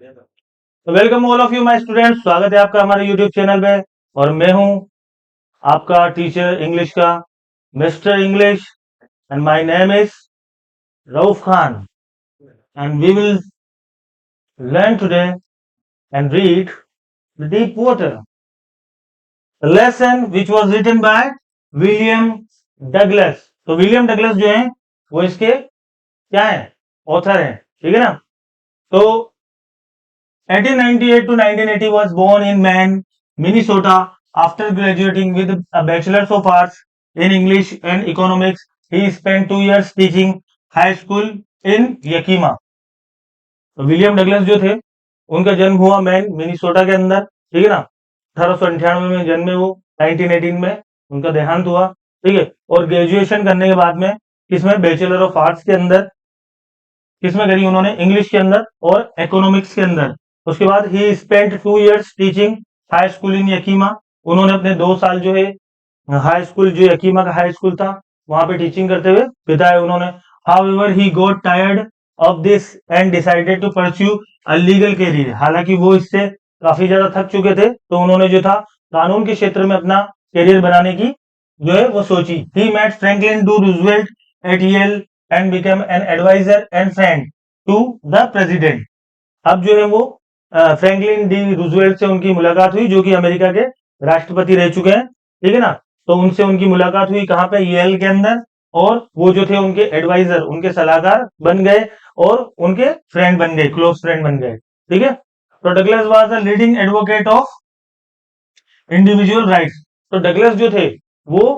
तो welcome all of you my students, स्वागत है आपका हमारे यूट्यूब चैनल पे। और मैं हूं आपका टीचर इंग्लिश का mister English, and my name is Rauf Khan. And we will learn today and read the deep water, lesson which was written by William Douglas. तो विलियम डगलस जो है वो इसके क्या है, ऑथर हैं, ठीक है ना। तो 1898 to 1980 was born in Man, Minnesota. After graduating with a Bachelor's of Arts in English and Economics, he spent 2 years teaching high school in Yakima. तो विलियम डगलस जो थे उनका जन्म हुआ मैन मिनीसोटा के अंदर, ठीक है ना। 1898 में जन्मे वो, 1918 में उनका देहांत हुआ, ठीक है। और ग्रेजुएशन करने के बाद में किसमें, बैचलर ऑफ आर्ट्स के अंदर किसमें करी उन्होंने, इंग्लिश के अंदर और इकोनॉमिक्स के अंदर। उसके बाद he spent 2 years teaching high school in Yakima. उन्होंने अपने 2 साल जो है हाई स्कूल, जो यकीमा का हाई स्कूल था, वहां पे टीचिंग करते हुए बिताए उन्होंने। However he got tired of this and decided to pursue a legal career. हालांकि वो इससे काफी ज्यादा थक चुके थे, तो उन्होंने जो था कानून के क्षेत्र में अपना करियर बनाने की जो है वो सोची। He met Franklin D Roosevelt at Yale and become an adviser and friend to the president. अब जो है वो फ्रैंकलिन डी रूजवेल्ट से उनकी मुलाकात हुई, जो कि अमेरिका के राष्ट्रपति रह चुके हैं, ठीक है ना। तो उनसे उनकी मुलाकात हुई कहां पे, येल के अंदर। और वो जो थे उनके एडवाइजर, उनके सलाहकार बन गए और उनके फ्रेंड बन गए, क्लोज फ्रेंड बन गए, ठीक है। तो Douglas was the leading advocate of individual rights. तो डगलस जो थे वो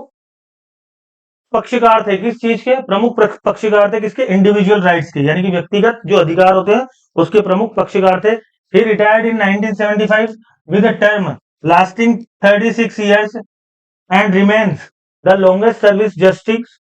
पक्षकार थे, किस चीज के, प्रमुख पक्षकार थे किसके, इंडिविजुअल राइट्स के, यानी कि व्यक्तिगत जो अधिकार होते हैं उसके प्रमुख पक्षकार थे। He retired in 1975 with a term lasting 36 years and remains the longest service justice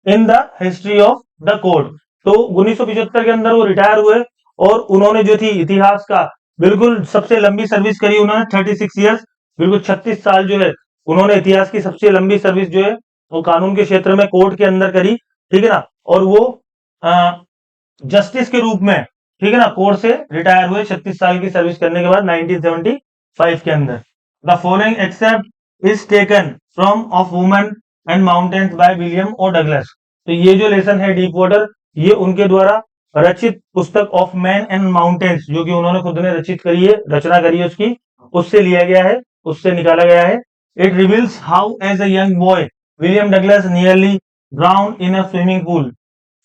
in the history of the court. तो 1975 के अंदर वो रिटायर हुए और उन्होंने जो थी इतिहास का बिल्कुल सबसे लंबी सर्विस करी उन्होंने, 36 years, बिल्कुल 36 साल जो है उन्होंने इतिहास की सबसे लंबी सर्विस जो है वो कानून के क्षेत्र में कोर्ट के अंदर करी, ठीक है ना। और वो जस्टिस के रूप में, ठीक है ना, कोर्ट से रिटायर हुए 36 साल की सर्विस करने के बाद 1975 के अंदर। The following except is taken from of woman and mountains by William O Douglas. तो ये जो लेसन है डीप वाटर, ये उनके द्वारा रचित पुस्तक ऑफ मैन एंड माउंटेन्स, जो कि उन्होंने खुद ने रचित करी है, रचना करी है उसकी, उससे लिया गया है, उससे निकाला गया है। It reveals how as a young boy William Douglas nearly drown in a swimming pool.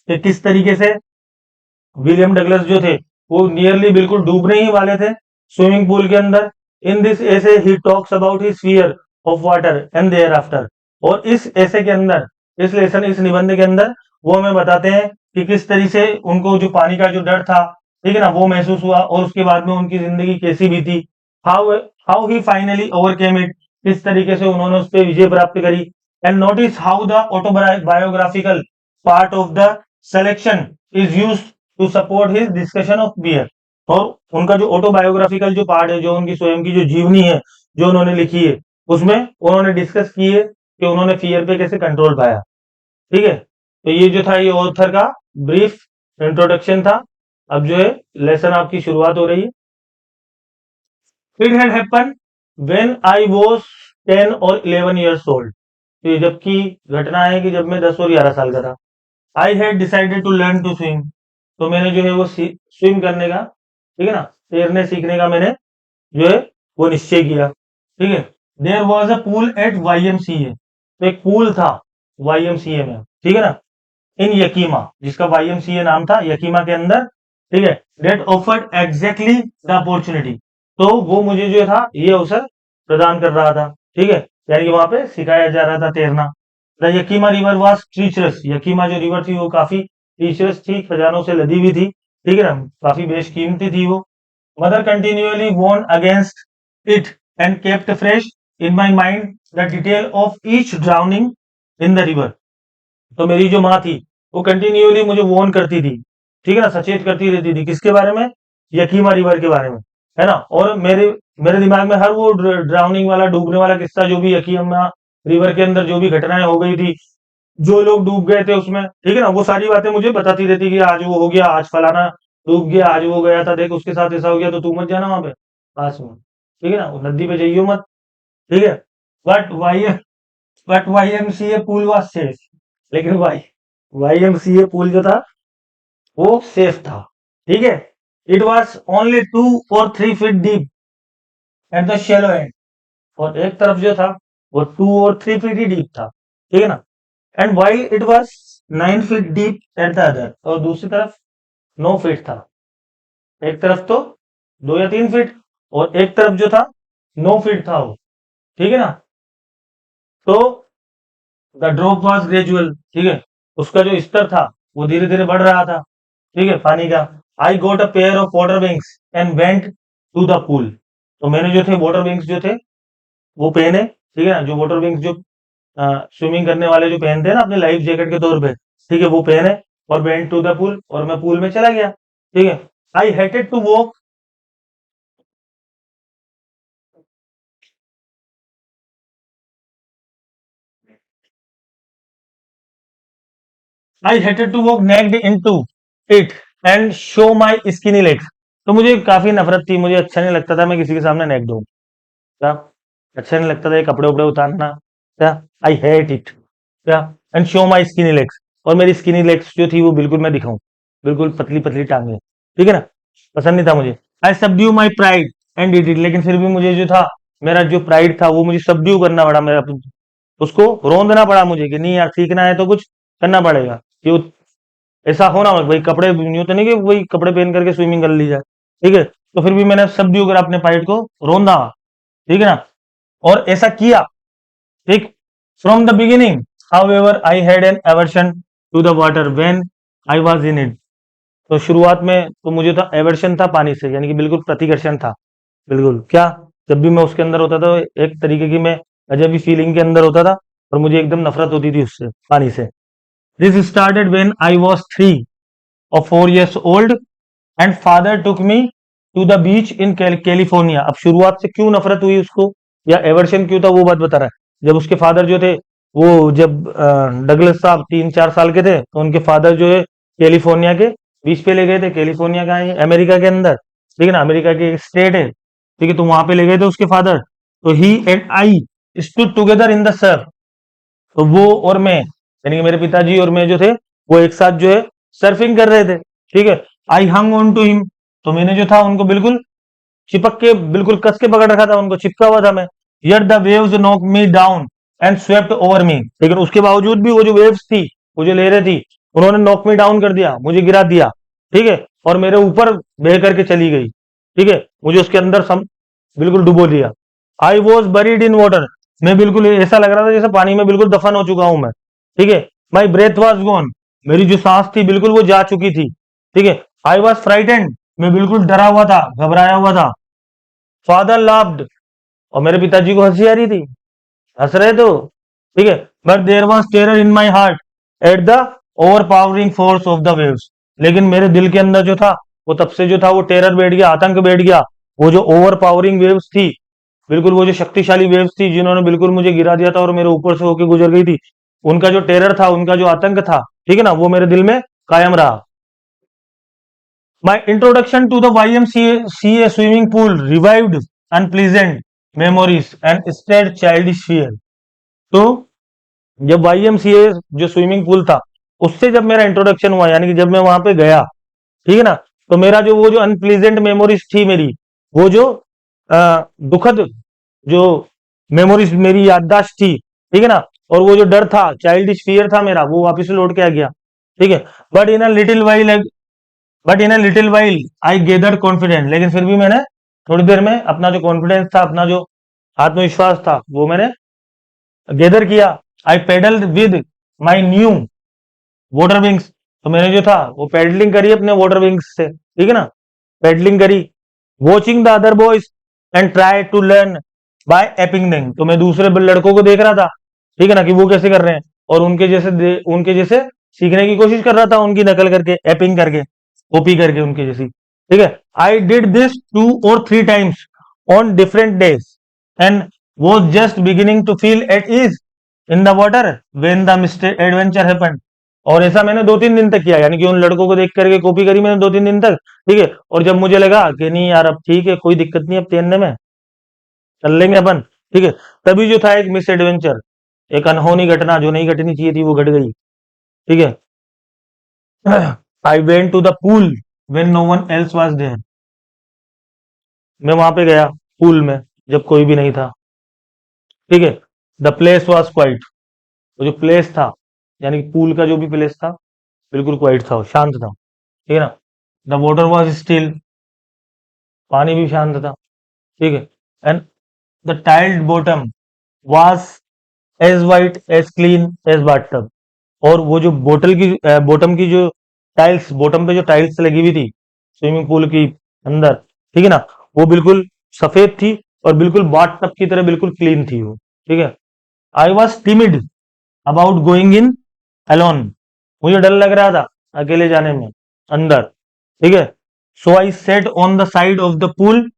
कि किस तरीके से विलियम डगलस जो थे वो नियरली बिल्कुल डूबने ही वाले थे स्विमिंग पूल के अंदर। In this essay he talks about his fear of water and thereafter. और इस ऐसे के अंदर, इस लेसन, इस निबंध के अंदर वो हमें बताते हैं कि किस तरीके से उनको जो पानी का जो डर था, ठीक है ना, वो महसूस हुआ और उसके बाद में उनकी जिंदगी कैसी भी थी। How how he finally overcame it, किस तरीके से उन्होंने उस पर विजय प्राप्त करी। And notice how the autobiographical part of the selection is used to support his discussion of fear. और उनका जो ऑटोबायोग्राफिकल जो पार्ट है, जो उनकी स्वयं की जो जीवनी है जो उन्होंने लिखी है, उसमें उन्होंने डिस्कस की है कि उन्होंने फियर पे कैसे कंट्रोल पाया, ठीक है। तो ये जो था ये ऑथर का ब्रीफ इंट्रोडक्शन था। अब जो है लेसन आपकी शुरुआत हो रही है। It had happen when I was 10 और 11 years old। तो ये जबकि घटना है कि जब मैं 10 और 11 साल का था। I had decided to learn to swim. तो मैंने जो है वो स्विम करने का, ठीक है ना, तैरने सीखने का मैंने जो है वो निश्चय किया, ठीक है। There was a pool at YMCA। तो एक पूल था YMCA में, ठीक है ना, इन यकीमा, जिसका YMCA नाम था, यकीमा के अंदर, ठीक है। That offered exactly the opportunity. तो वो मुझे जो था ये अवसर प्रदान कर रहा था, ठीक है, यानी कि वहां पे सिखाया जा रहा था तैरना। The Yakima river was treacherous. Yakima जो रिवर थी वो काफी ट्रीचरस थी, खजानों से लदी हुई थी, ठीक है ना, काफी बेशकीमती थी वो। Mother continually warned against it and kept fresh in my mind the detail of each drowning in the river. तो मेरी जो माँ थी वो कंटिन्यूअली मुझे वॉर्न करती थी, ठीक है ना, सचेत करती रहती थी, किसके बारे में, यकीमा रिवर के बारे में, है ना। और मेरे मेरे दिमाग में हर वो ड्राउनिंग वाला, डूबने वाला किस्सा, जो भी यकीमा रिवर के अंदर जो भी घटनाएं हो गई थी, जो लोग डूब गए थे उसमें, ठीक है ना, वो सारी बातें मुझे बताती रहती कि आज वो हो गया, आज फलाना डूब गया, आज वो गया था, देख उसके साथ ऐसा हो गया, तो तू मत जाना वहां पे पास में, ठीक है ना, वो नदी पे जाइयो मत, ठीक है। But YMCA pool was safe, लेकिन YMCA पूल जो था वो सेफ था, ठीक है। इट वॉज ओनली 2 और 3 feet deep at the shallow and, और एक तरफ जो था वो 2 और 3 फीट ही डीप था, ठीक है ना। And while it was 9 feet deep at the other, और दूसरी तरफ 9 फीट था। एक तरफ तो 2 या 3 फीट, और एक तरफ जो था 9 फीट था वो, ठीक है ना। तो द ड्रॉप वॉज ग्रेजुअल, ठीक है, उसका जो स्तर था वो धीरे धीरे बढ़ रहा था, ठीक है, पानी का। I got a pair of water wings and went to the pool, तो मैंने जो थे वाटर विंग्स जो थे वो पहने, ठीक है ना, जो वाटर विंग्स जो स्विमिंग करने वाले जो पहनते हैं ना अपने लाइफ जैकेट के तौर पे, ठीक है, वो पहने, और वेंट टू द पूल, और मैं पूल में चला गया, ठीक है। I hated to walk, I hated to walk naked into it and show my skinny legs, तो मुझे काफी नफरत थी, मुझे अच्छा नहीं लगता था मैं किसी के सामने नेक दूं, क्या, अच्छा नहीं लगता था ये कपड़े उपड़े उतारना, क्या, आई हेट इट, क्या, and show my skinny legs, और मेरी स्किनी लेग्स जो थी वो बिल्कुल मैं दिखाऊं, बिल्कुल पतली पतली टांगे, ठीक है ना, पसंद नहीं था मुझे। I subdue my pride and did it, लेकिन फिर भी मुझे जो था, मेरा जो प्राइड था वो मुझे सबड्यू करना पड़ा, मेरा उसको रोंदना पड़ा मुझे कि नहीं यार, सीखना है तो कुछ करना पड़ेगा, कि ऐसा होना भाई, कपड़े यूं तो नहीं कि वही कपड़े पहन करके स्विमिंग कर ली जाए, ठीक है। तो फिर भी मैंने सबड्यू कर अपने प्राइड को, रोंदा, ठीक है ना, और ऐसा किया, ठीक। From the beginning however I had an aversion to the water when I was in it, तो शुरुआत में तो मुझे था एवर्शन था पानी से, यानी कि बिल्कुल प्रतिकर्षण था, बिल्कुल, क्या, जब भी मैं उसके अंदर होता था एक तरीके की मैं अजब ही फीलिंग के अंदर होता था, और मुझे एकदम नफरत होती थी उससे, पानी से। This started when I was 3 और 4 years old and father took me to the beach in California. अब शुरुआत से क्यों नफरत हुई उसको, या एवर्शन क्यों था, वो बात बता रहा है। जब उसके फादर जो थे, वो जब डगलस साहब 3-4 साल के थे, तो उनके फादर जो है कैलिफोर्निया के बीच पे ले गए थे। कैलिफोर्निया का है अमेरिका के अंदर, ठीक है ना, अमेरिका की एक स्टेट है, ठीक है, तो वहां पे ले गए थे उसके फादर। तो he and I stood together in the surf, तो वो और मैं, यानी कि मेरे पिताजी और मैं जो थे, वो एक साथ जो है सर्फिंग कर रहे थे, ठीक है। आई हंग ऑन टू हिम, तो मैंने जो था उनको बिल्कुल चिपक के, बिल्कुल कस के पकड़ रखा था, उनको चिपका हुआ था मैं। Yet the waves knock me down and swept over me, लेकिन उसके बावजूद भी वो जो वेव्स थी, वो जो लहरें थी, उन्होंने नॉक मी डाउन कर दिया, मुझे गिरा दिया, ठीक है, और मेरे ऊपर बह करके चली गई, ठीक है, मुझे उसके अंदर बिल्कुल डुबो दिया। I was buried in water, मैं बिल्कुल ऐसा लग रहा था जैसे पानी में बिल्कुल दफन हो चुका हूं मैं, ठीक है। माई ब्रेथ वॉज गॉन, मेरी जो सांस थी बिल्कुल वो जा चुकी थी, ठीक है। आई वॉज फ्राइटेंड, मैं बिल्कुल डरा हुआ था, घबराया हुआ था। फादर लाफ्ड, और मेरे पिताजी को हंसी आ रही थी, हंस रहे थे वो, ठीक है। But there was terror in my heart at the overpowering force of the waves, लेकिन मेरे दिल के अंदर जो था, वो तब से जो था वो टेरर बैठ गया, आतंक बैठ गया। वो जो ओवर पावरिंग वेव्स थी, बिल्कुल वो जो शक्तिशाली वेव्स थी, जिन्होंने बिल्कुल मुझे गिरा दिया था और मेरे ऊपर से होके गुजर गई थी, उनका जो टेरर था, उनका जो आतंक था, ठीक है ना, वो मेरे दिल में कायम रहा। My introduction to the YMCA swimming pool revived unpleasant memories and stirred childish fear. तो जब YMCA जो स्विमिंग पूल था, उससे जब मेरा इंट्रोडक्शन हुआ, यानी कि जब मैं वहां पे गया, ठीक है ना, तो मेरा जो वो जो अनप्लीजेंट मेमोरीज थी मेरी, वो जो दुखद जो मेमोरीज मेरी याददाश्त थी, ठीक है ना, और वो जो डर था, चाइल्डिश फियर था मेरा, वो वापस लौट के आ गया, ठीक है। But in a little while but in a little while I gathered confidence, लेकिन फिर भी मैंने थोड़ी देर में अपना जो कॉन्फिडेंस था, अपना जो आत्मविश्वास था, वो मैंने गेदर किया। I paddle with my new water wings, तो मैंने जो था वो पेडलिंग करी अपने वाटर विंग्स से, ठीक है ना, पेडलिंग करी। Watching the other boys and try to learn by aping them, तो मैं दूसरे लड़कों को देख रहा था, ठीक है ना, कि वो कैसे कर रहे हैं, और उनके जैसे सीखने की कोशिश कर रहा था, उनकी नकल करके, एपिंग करके, कॉपी करके उनकी जैसी, ठीक है। I did this 2 or 3 times on different days and was just beginning to feel at ease in the water when the adventure happened. और ऐसा मैंने 2-3 दिन तक किया, यानी कि उन लड़कों को देख करके कॉपी करी मैंने 2-3 दिन तक, ठीक है। और जब मुझे लगा कि नहीं यार अब ठीक है, कोई दिक्कत नहीं, अब तैरने में चल लेंगे अपन, ठीक है, तभी जो था एक मिस एडवेंचर, एक अनहोनी घटना जो नहीं घटनी चाहिए थी वो घट गई, ठीक है। I went to the pool when no one else was there. मैं वहां पे गया पूल में जब कोई भी नहीं था, ठीक है। The place was quite. वो जो प्लेस था, यानी कि पूल का जो भी प्लेस था, बिल्कुल क्वाइट था, शांत था, ठीक है ना। The water was still. पानी भी शांत था, ठीक है। And the tiled bottom was as white as clean as bathtub. और वो जो बोतल की बॉटम की जो टाइल्स, बॉटम पे जो टाइल्स लगी हुई थी स्विमिंग पूल की अंदर, ठीक है ना, वो बिल्कुल सफेद थी और बिल्कुल बाथ टब की तरह बिल्कुल क्लीन थी वो, ठीक है। I was timid about going in alone. मुझे डर लग रहा था अकेले जाने में अंदर, ठीक है। So I sat on the side of the pool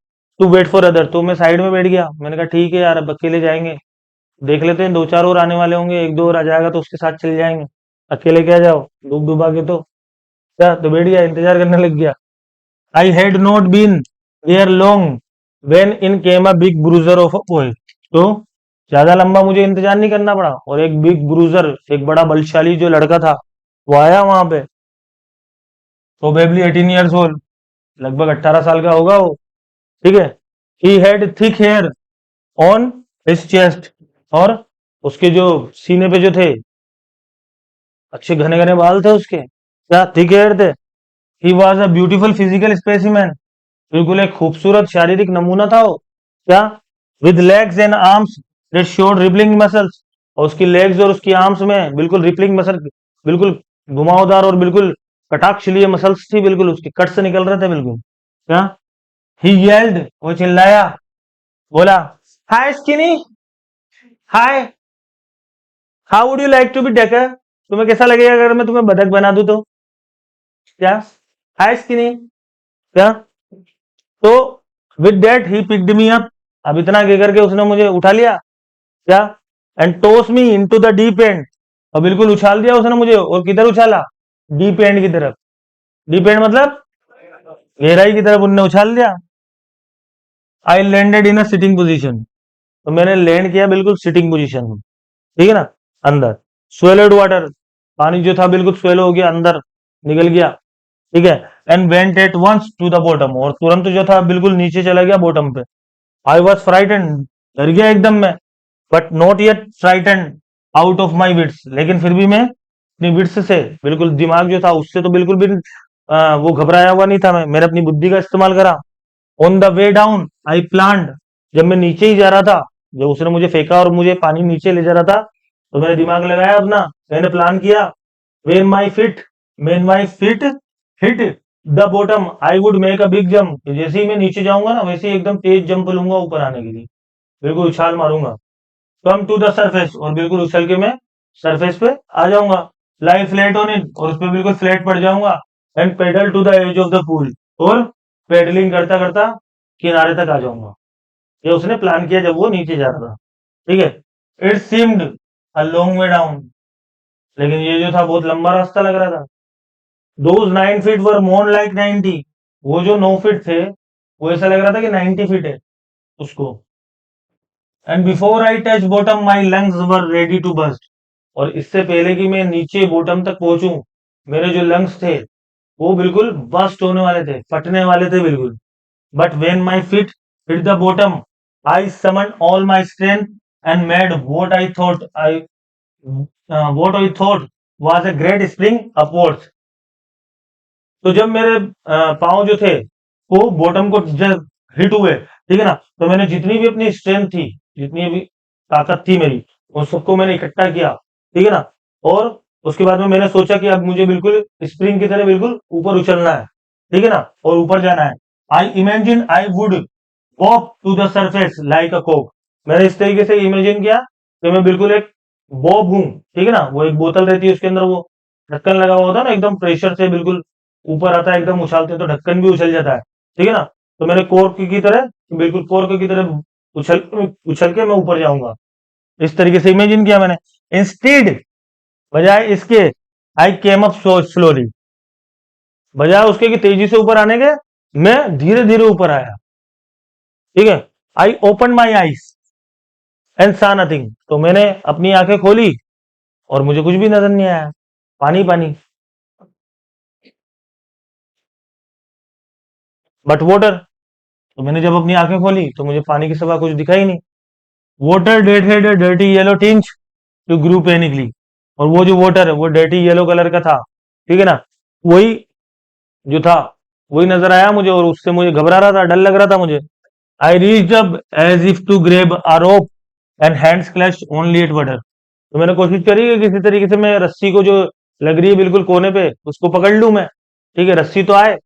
to wait for other. तो मैं साइड में बैठ गया, मैंने कहा ठीक है यार अब अकेले जाएंगे, देख लेते हैं, 2-4 और आने वाले होंगे, 1-2 और आ जाएगा तो उसके साथ चल जाएंगे, अकेले क्या जाओ डूब डूबा के। तो क्या, तो बैठ गया, इंतजार करने लग गया। I had not been there long when in came a big bruiser of a boy. तो ज्यादा लंबा मुझे इंतजार नहीं करना पड़ा और एक बिग ब्रूजर, एक बड़ा बलशाली जो लड़का था, वो आया वहां पे। प्रोबेबली 18 ईयर्स ओल्ड, लगभग 18 साल का होगा वो, ठीक है। He had thick hair on his chest. और उसके जो सीने पे जो थे, अच्छे घने घने बाल थे उसके, क्या थिक हेयर थे। He was a beautiful physical specimen. बिल्कुल एक खूबसूरत शारीरिक नमूना था वो, क्या, with legs and arms that showed rippling muscles. और उसकी लेग्स और उसकी आर्म्स में बिल्कुल रिपलिंग मसल, बिल्कुल घुमावदार और बिल्कुल कटाक्ष लिए मसल्स थी, बिल्कुल उसके कट से निकल रहे थे बिल्कुल, क्या। ही येल्ड, वो चिल्लाया, बोला, hi skinny, hi, how would you like to be ducked. तुम्हें कैसा लगेगा अगर मैं तुम्हें बतख बना दूं तो, क्या, हाय स्किनी, क्या। तो with that he picked me up. अब इतना कह करके उसने मुझे उठा लिया, क्या, and toss me into the deep and. और बिल्कुल उछाल दिया उसने मुझे, और किधर उछाला, डीप एंड की तरफ। डीप एंड मतलब गहराई की तरफ उनने उछाल दिया। I landed in a sitting position. तो मैंने लैंड किया बिल्कुल सिटिंग पोजीशन में, ठीक है ना, अंदर। स्वेलड वाटर, पानी जो था बिल्कुल स्वेलो हो गया, अंदर निकल गया, ठीक है। And went at once to the bottom, और तुरंत जो था बिल्कुल नीचे चला गया बॉटम पे। आई वॉज फ्राइटेंड, डर गया एकदम मैं, but not yet frightened out of my wits. लेकिन फिर भी मैं अपनी विट्स से, बिल्कुल दिमाग जो था उससे तो बिल्कुल भी वो घबराया हुआ नहीं था मैं, मैंने अपनी बुद्धि का इस्तेमाल करा। On the way down I planned. जब मैं नीचे ही जा रहा था, जब उसने मुझे फेंका और मुझे पानी नीचे ले जा रहा था, तो मैंने दिमाग लगाया अपना, मैंने प्लान किया, when my fit when my fit hit the bottom I would make a big jump. जैसे ही मैं नीचे जाऊंगा ना, वैसे ही एकदम तेज जंप लूंगा ऊपर आने के लिए, बिल्कुल उछाल मारूंगा। कम टू द सरफेस, और बिल्कुल उछल के मैं सरफेस पे आ जाऊंगा। लाई फ्लैट ऑन इट, और उस पर बिल्कुल फ्लैट पड़ जाऊंगा। And paddle to the edge of the pool, और पेडलिंग करता करता किनारे तक आ जाऊंगा। ये उसने प्लान किया जब वो नीचे जा रहा था, ठीक है। It seemed a long way down. लेकिन ये जो था बहुत लंबा रास्ता लग रहा था। Those 9 feet were more like 90। वो जो 9 फीट थे, वो ऐसा लग रहा था कि 90 फीट है उसको। And before I touch bottom my lungs were ready to burst. और इससे पहले कि मैं नीचे बॉटम तक पहुंचूं, मेरे जो लंग्स थे वो बिल्कुल बस्ट होने वाले थे, फटने वाले थे बिल्कुल। But when my feet hit the bottom I summon all my strength and made what I thought was a great spring upwards। तो जब मेरे पाँव जो थे वो बॉटम को जब हिट हुए, ठीक है ना, तो मैंने जितनी भी अपनी स्ट्रेंथ थी, जितनी भी ताकत थी मेरी, उन सबको मैंने इकट्ठा किया, ठीक है ना। और उसके बाद में मैंने सोचा कि अब मुझे बिल्कुल स्प्रिंग की तरह बिल्कुल ऊपर उछलना है, ठीक है ना, और ऊपर जाना है। I imagine I would pop to the surface like a कोक। मैंने इस तरीके से इमेजिन किया कि मैं बिल्कुल एक बॉब हूँ, ठीक है ना, वो एक बोतल रहती है उसके अंदर वो ढक्कन लगा हुआ होता है ना, एकदम प्रेशर से बिल्कुल ऊपर आता है, एकदम उछालते हैं तो ढक्कन भी उछल जाता है, ठीक है ना। तो मैंने कोर्क की तरह, बिल्कुल कोर्क की तरह उछल उछल के मैं ऊपर जाऊंगा, इस तरीके से इमेजिन किया मैंने। इंस्टेड, बजाय इसके, आई केम अप स्लोली, बजाय उसके कि तेजी से ऊपर आने के मैं धीरे धीरे ऊपर आया। ठीक है। I open my eyes and सा नथिंग, तो मैंने अपनी आंखें खोली और मुझे कुछ भी नजर नहीं आया, पानी पानी। बट वाटर, तो मैंने जब अपनी आंखें खोली तो मुझे पानी के सिवा कुछ दिखाई नहीं। वाटर डेट है डर्टी येलो टिंच टू ग्रू पेनिकली, और वो जो वाटर है वो डर्टी येलो कलर का था। ठीक है ना, वही जो था वही नजर आया मुझे, और उससे मुझे घबरा रहा था, डर लग रहा था मुझे। I reached up as if to grab a rope and hands clutched only at water, तो मैंने कोशिश करी कि किसी तरीके से मैं रस्सी को जो लग रही है बिल्कुल कोने पे उसको पकड़ लूं मैं। ठीक है, रस्सी तो आए,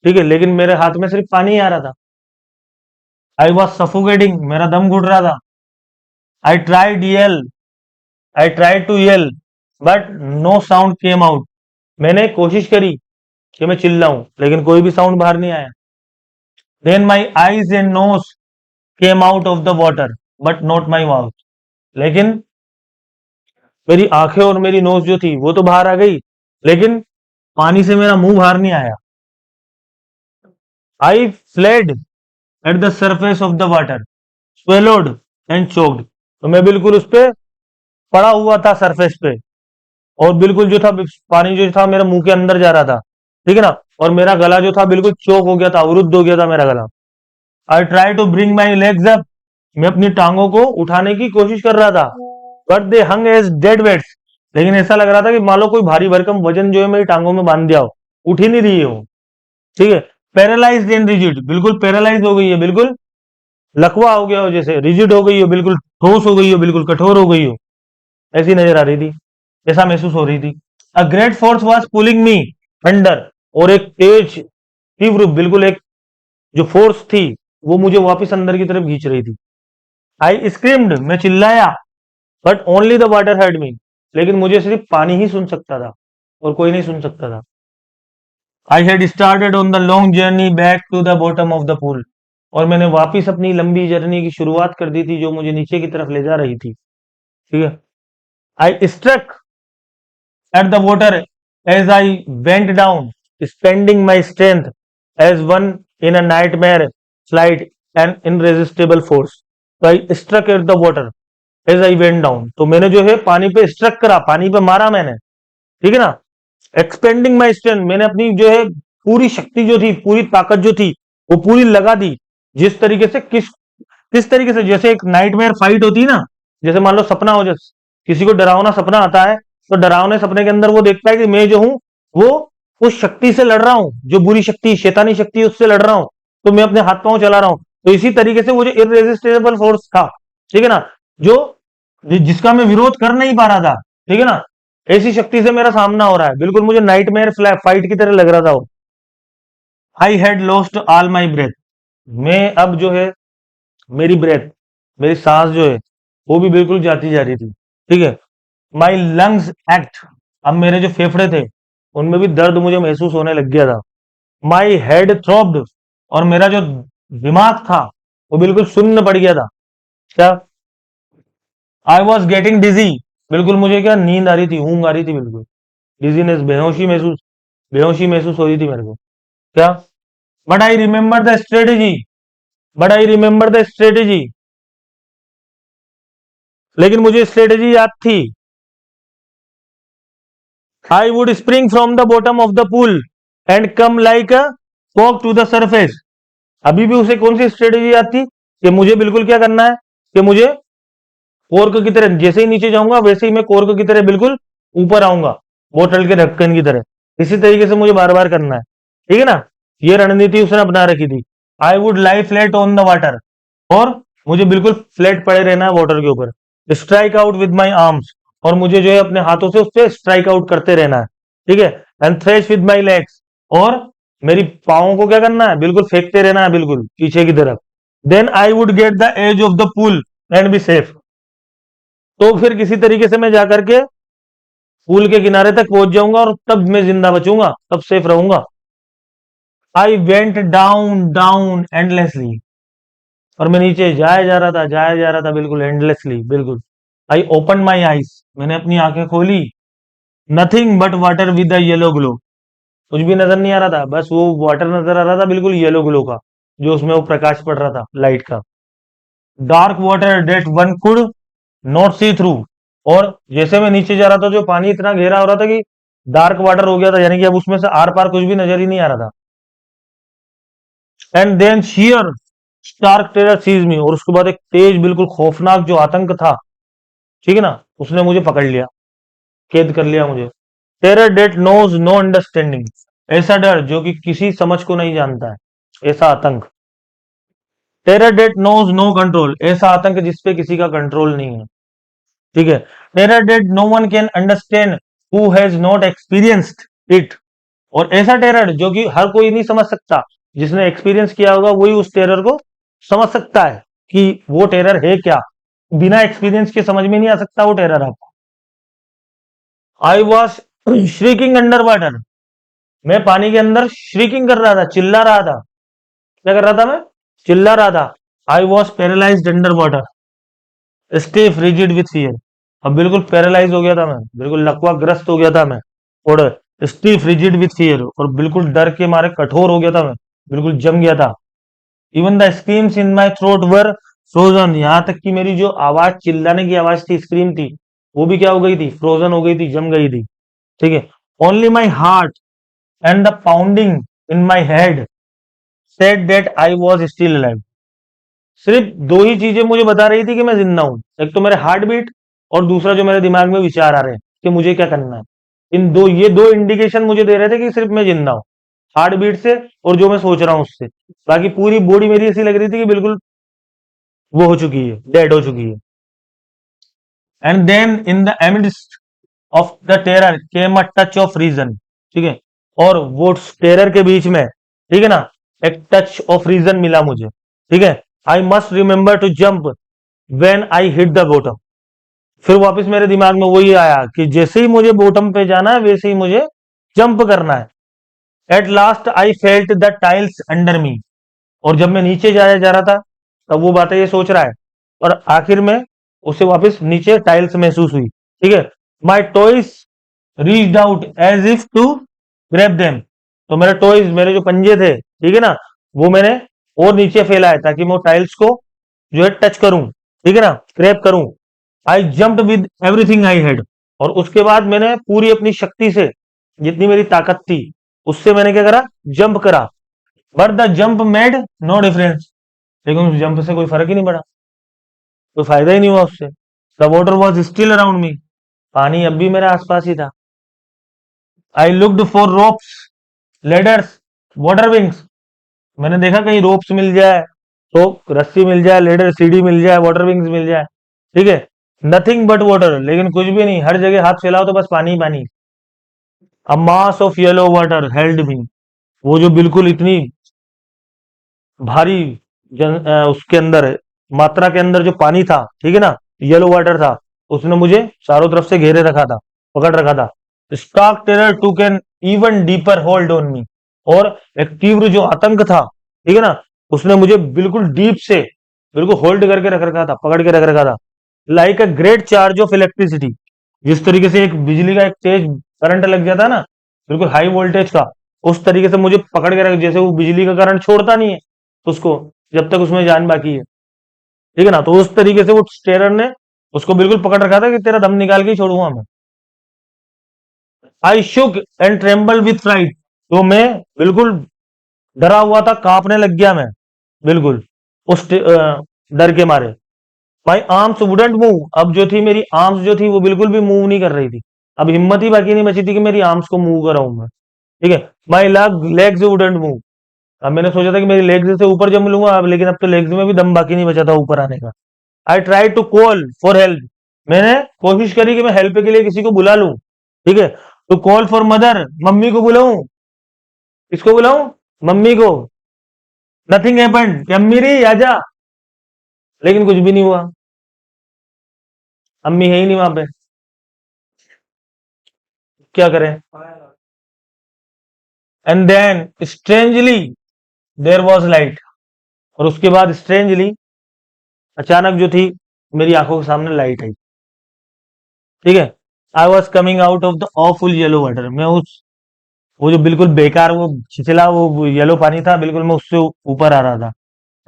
ठीक है, लेकिन मेरे हाथ में सिर्फ पानी ही आ रहा था। आई वॉज सफोकेटिंग, मेरा दम घुट रहा था। I tried yell I tried to yell but no sound came out, मैंने कोशिश करी कि मैं चिल्लाऊं लेकिन कोई भी साउंड बाहर नहीं आया। Then my eyes and nose came out of the water but not my mouth, लेकिन मेरी आंखें और मेरी नोज जो थी वो तो बाहर आ गई, लेकिन पानी से मेरा मुंह बाहर नहीं आया। I flailed at the surface of the water swallowed and choked, तो मैं बिल्कुल उस पे पड़ा हुआ था सरफेस पे, और बिल्कुल जो था पानी जो था मेरे मुंह के अंदर जा रहा था। ठीक है ना, और मेरा गला जो था बिल्कुल चोक हो गया था, अवरुद्ध हो गया था मेरा गला। I try to bring my legs up, मैं अपनी टांगों को उठाने की कोशिश कर रहा था, but they hung as dead weights, लेकिन ऐसा लग रहा था कि मान लो कोई भारी भरकम वजन जो है मेरी टांगों में बांध दिया हो, उठ ही नहीं रही है वो। ठीक है। पैरालाइज्ड एंड रिजिड, बिल्कुल पैरालाइज हो गई है, बिल्कुल लकवा हो गया हो, जैसे रिजिड हो गई हो, बिल्कुल ठोस हो गई हो, बिल्कुल कठोर हो गई हो, ऐसी नजर आ रही थी, ऐसा महसूस हो रही थी। A great force was pulling me under, और एक तेज तीव्र बिल्कुल एक जो फोर्स थी वो मुझे वापस अंदर की तरफ खींच रही थी। आई स्क्रीम्ड, मैं चिल्लाया, but only the water heard me, लेकिन मुझे सिर्फ पानी ही सुन सकता था और कोई नहीं सुन सकता था। I had started on the long journey back to the bottom of the pool, और मैंने वापस अपनी लंबी जर्नी की शुरुआत कर दी थी जो मुझे नीचे की तरफ ले जा रही थी। ठीक है। I struck at the water as I went down, spending my strength as one in a nightmare slide an irresistible force. So I struck at the water as I went down. तो मैंने जो है पानी पे struck करा, पानी पे मारा मैंने। ठीक है ना, एक्सपेंडिंग माई स्ट्रेंथ, मैंने अपनी जो है पूरी शक्ति जो थी, पूरी ताकत जो थी वो पूरी लगा दी। जिस तरीके से किस तरीके से, जैसे एक नाइटमेयर फाइट होती है ना, जैसे मान लो सपना हो, जैसे किसी को डरावना सपना आता है, तो डरावने सपने के अंदर वो देखता है कि मैं जो हूं वो उस शक्ति से लड़ रहा हूं, जो बुरी शक्ति शैतानी शक्ति है उससे लड़ रहा हूं, तो मैं अपने हाथ पांव चला रहा हूं। तो इसी तरीके से वो जो इरेजिस्टेबल फोर्स था, ठीक है ना, जो जिसका मैं विरोध कर नहीं पा रहा था, ठीक है ना, ऐसी शक्ति से मेरा सामना हो रहा है, बिल्कुल मुझे नाइटमेयर फाइट की तरह लग रहा था वो। I had lost all my breath, मैं अब जो है मेरी ब्रेथ, मेरी सांस जो है वो भी बिल्कुल जाती जा रही थी। ठीक है। माई लंग्स एक्ट, अब मेरे जो फेफड़े थे उनमें भी दर्द मुझे महसूस होने लग गया था। माई हेड थ्रॉब्ड, और मेरा जो दिमाग था वो बिल्कुल सुन्न पड़ गया था। क्या? आई वॉज गेटिंग डिजी, बिल्कुल मुझे क्या नींद आ रही थी, ऊंग आ रही थी बिल्कुल, डिजीनेस, बेहोशी महसूस हो रही थी मेरे को। क्या? But I remember the strategy but I remember the strategy, लेकिन मुझे स्ट्रेटेजी याद थी। I would spring from the bottom of the pool and come like a कॉक टू द सरफेस, अभी भी उसे कौन सी स्ट्रेटेजी याद थी कि मुझे बिल्कुल क्या करना है, कि मुझे कोर्क की तरह जैसे ही नीचे जाऊंगा वैसे ही मैं कोर्क की तरह बिल्कुल ऊपर आऊंगा, बोतल के ढक्कन की तरह, इसी तरीके से मुझे बार बार करना है। ठीक है ना, ये रणनीति उसने अपना रखी थी। I would lie flat on the water, और मुझे बिल्कुल फ्लैट पड़े रहना है वाटर के ऊपर। Strike out with my arms, और मुझे जो है अपने हाथों से उस पर स्ट्राइक आउट करते रहना है। ठीक है। And thresh with my legs, और मेरी पाओं को क्या करना है, बिल्कुल फेंकते रहना है बिल्कुल पीछे की तरफ। Then I would get the edge of the pool and be safe, तो फिर किसी तरीके से मैं जाकर के पूल के किनारे तक पहुंच जाऊंगा और तब मैं जिंदा बचूंगा, तब सेफ रहूंगा। I went down down endlessly, और मैं नीचे जाया जा रहा था बिल्कुल एंडलेसली, बिल्कुल। आई ओपन माई आईज, मैंने अपनी आंखें खोली, nothing but water with the yellow glow. कुछ भी नजर नहीं आ रहा था, बस वो वाटर नजर आ रहा था, बिल्कुल येलो ग्लो का, जो उसमें वो प्रकाश पड़ रहा था लाइट का। Dark water that one could not see through. और जैसे मैं नीचे जा रहा था, जो पानी इतना गहरा हो रहा था कि डार्क वाटर हो गया था, यानी कि अब उसमें से आर पार कुछ भी नजर ही नहीं आ रहा था। And then sheer stark terror seize me. और उसके बाद एक तेज बिल्कुल खौफनाक जो आतंक था, ठीक है ना, उसने मुझे पकड़ लिया, कैद कर लिया मुझे। Terror that knows no understanding. ऐसा डर जो कि किसी समझ को नहीं जानता है, ऐसा आतंक। Terror that knows no control. ऐसा आतंक जिसपे किसी का कंट्रोल नहीं है, ठीक है। Terror that no one can understand who has not experienced it. और ऐसा टेरर जो कि हर कोई नहीं समझ सकता, जिसने एक्सपीरियंस किया होगा वही उस टेरर को समझ सकता है कि वो टेरर है क्या। बिना एक्सपीरियंस के समझ में नहीं आ सकता वो टेरर आपको। I was shrieking under water. मैं पानी के अंदर श्रीकिंग कर रहा था, चिल्ला रहा था। क्या कर रहा था मैं? चिल्ला रहा था। I was paralysed under water, stiff rigid with fear. अब बिल्कुल पैरालाइज हो गया था मैं, बिल्कुल लकवा ग्रस्त हो गया था मैं। और स्टिफ रिजिड विथ फियर, और बिल्कुल डर के मारे कठोर हो गया था मैं, बिल्कुल जम गया था। Even the screams in my throat were frozen. यहां तक कि मेरी जो आवाज, चिल्लाने की आवाज थी, स्क्रीम थी, वो भी क्या हो गई थी? फ्रोजन हो गई थी, जम गई थी, ठीक है। Only my heart and the pounding in my head said that I was still alive. सिर्फ दो ही चीजें मुझे बता रही थी कि मैं जिंदा हूं। एक तो मेरे हार्ट बीट, और दूसरा जो मेरे दिमाग में विचार आ रहे हैं कि मुझे क्या करना है। ये दो इंडिकेशन मुझे दे रहे थे कि सिर्फ मैं जिंदा हूं, हार्ट बीट से और जो मैं सोच रहा हूं उससे। बाकी पूरी बॉडी मेरी ऐसी लग रही थी कि बिल्कुल वो हो चुकी है, डेड हो चुकी है। And then in the amidst of the terror came a touch of reason, ठीक है। और वो टेरर के बीच में, ठीक है ना, एक टच ऑफ रीजन मिला मुझे, ठीक है। I must remember to jump when I hit the bottom. फिर वापस मेरे दिमाग में वही आया कि जैसे ही मुझे बॉटम पे जाना है, वैसे ही मुझे जंप करना है। At last I felt the tiles under मी। और जब मैं नीचे जाया जा रहा था, तब वो बातें ये सोच रहा है, और आखिर में उसे वापस नीचे टाइल्स महसूस हुई, ठीक है। My toes reached out as if to grab them. तो मेरे टॉयज, मेरे जो पंजे थे, ठीक है ना, वो मैंने और नीचे फैलाया ताकि मैं टाइल्स को जो है टच करूं, ठीक है ना, ग्रैब करूं। आई jumped with everything I had. और उसके बाद मैंने पूरी अपनी शक्ति से, जितनी मेरी ताकत थी, उससे मैंने क्या करा? जंप करा। But the jump made no difference. लेकिन उस जंप से कोई फर्क ही नहीं पड़ा, कोई फायदा ही नहीं हुआ उससे। The water was still around me. पानी अब भी मेरे आसपास ही था। I looked for ropes, ladders, water wings. मैंने देखा कहीं रोप्स मिल जाए, तो रस्सी मिल जाए, लेडर सीढ़ी मिल जाए, वाटर विंग्स मिल जाए, ठीक है। Nothing but water. लेकिन कुछ भी नहीं, हर जगह हाथ फैलाओ तो बस पानी ही पानी। A mass of yellow water held me. वो जो बिल्कुल इतनी भारी उसके अंदर मात्रा के अंदर जो पानी था, ठीक है ना, येलो वाटर था, उसने मुझे चारों तरफ से घेरे रखा था, पकड़ रखा था। Stark terror took an even deeper hold on me. और एक तीव्र जो आतंक था, ठीक है ना, उसने मुझे बिल्कुल डीप से बिल्कुल होल्ड करके रख रखा था, पकड़ के रख रखा था। Like a great charge of electricity. जिस तरीके से एक बिजली का एक तेज करंट लग जाता है ना, बिल्कुल हाई वोल्टेज का, उस तरीके से मुझे पकड़ के रख, जैसे वो बिजली का करंट छोड़ता नहीं है उसको, जब तक उसमें जान बाकी है, ठीक है ना, तो उस तरीके से वो स्टेरर ने उसको बिल्कुल पकड़ रखा था कि तेरा दम निकाल के ही छोड़ूंगा मैं। आई shook and tremble with freight. तो मैं बिल्कुल डरा हुआ था, कांपने लग गया मैं, बिल्कुल उस डर के मारे। My arms wouldn't move. अब जो थी मेरी आर्म्स जो थी वो बिल्कुल भी मूव नहीं कर रही थी। अब हिम्मत ही बाकी नहीं बची थी कि मेरी आर्म्स को मूव कराऊं मैं, ठीक है। My legs wouldn't move. अब मैंने सोचा था कि मेरी लेग्स से ऊपर जम लूंगा अब, लेकिन अब तो लेग्स में भी दम बाकी नहीं बचा था ऊपर आने का। I try to call for help. मैंने कोशिश करी कि मैं हेल्प के लिए किसी को बुला लूं, ठीक है। To call for mother. मम्मी को बुलाऊं? किसको बुलाऊं? मम्मी को। नथिंग हैपेंड कि अम्मी री आजा। लेकिन कुछ भी नहीं हुआ, अम्मी है ही नहीं वहां पे। क्या करें? And then strangely there was light. और उसके बाद स्ट्रेंजली, अचानक जो थी, मेरी आंखों के सामने लाइट आई, ठीक है। I was coming out of the awful yellow water, मैं उस वो जो बिल्कुल बेकार वो छिछला वो येलो पानी था, बिल्कुल मैं उससे ऊपर आ रहा था।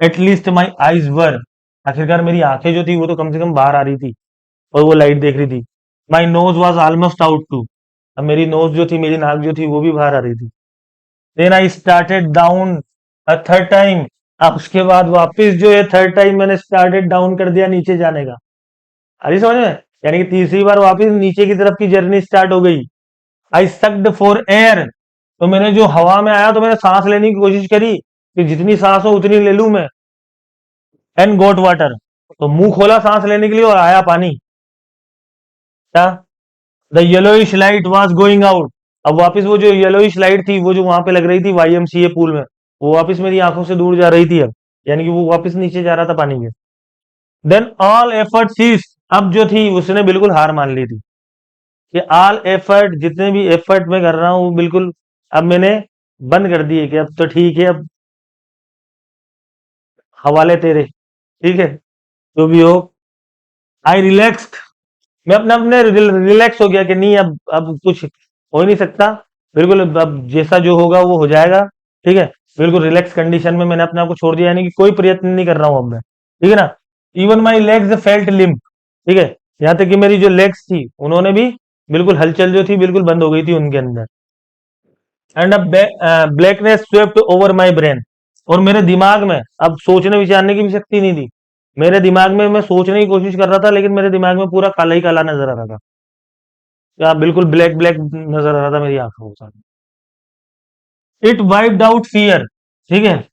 एटलीस्ट माई आईज वर, आखिरकार मेरी आंखें जो थी वो तो कम से कम बाहर आ रही थी और वो लाइट देख रही थी। My nose was almost out too, अब मेरी नोज जो थी, मेरी नाक जो थी वो भी बाहर आ रही थी। Then I started down a third time, अब उसके बाद वापस जो है थर्ड टाइम मैंने स्टार्टेड डाउन कर दिया, नीचे जाने का। अरे समझ में, यानी कि तीसरी बार वापस नीचे की तरफ की जर्नी स्टार्ट हो गई। आई सक्ड फॉर एयर, तो मैंने जो हवा में आया तो मैंने सांस लेने की कोशिश करी कि जितनी सांस हो उतनी ले लूं मैं। एंड गोट वाटर, तो मुंह खोला सांस लेने के लिए और आया पानी। क्या? The yellowish light was going out, अब वापस वो जो येलोइश लाइट थी वो जो वहां पे लग रही थी वाईएमसीए पूल में, वो वापस मेरी आंखों से दूर जा रही थी अब, यानी कि वो वापस नीचे जा रहा था पानी में। देन ऑल एफर्ट सीज, अब जो थी उसने बिल्कुल हार मान ली थी कि ऑल एफर्ट, जितने भी एफर्ट मैं कर रहा हूँ वो बिल्कुल अब मैंने बंद कर दिए कि अब तो ठीक है, अब हवाले तेरे, ठीक है, जो भी हो। आई रिलैक्स्ड, मैं अपने अपने रिलैक्स हो गया कि नहीं, अब कुछ हो ही नहीं सकता, बिल्कुल अब जैसा जो होगा वो हो जाएगा, ठीक है। बिल्कुल रिलैक्स कंडीशन में मैंने अपने आप को छोड़ दिया, यानी कि कोई प्रयत्न नहीं कर रहा हूं अब मैं, ठीक है ना। Even my legs felt limp, ठीक है, यहाँ तक कि मेरी जो लेग्स थी उन्होंने भी बिल्कुल हलचल जो थी बिल्कुल बंद हो गई थी उनके अंदर। एंड अब blackness swept over my brain, और मेरे दिमाग में अब सोचने विचारने की भी शक्ति नहीं थी। मेरे दिमाग में मैं सोचने की कोशिश कर रहा था लेकिन मेरे दिमाग में पूरा काला ही काला नजर आ रहा था, या बिल्कुल ब्लैक ब्लैक नजर आ रहा था मेरी आंखों के सामने। इट वाइप्ड आउट फियर, ठीक है,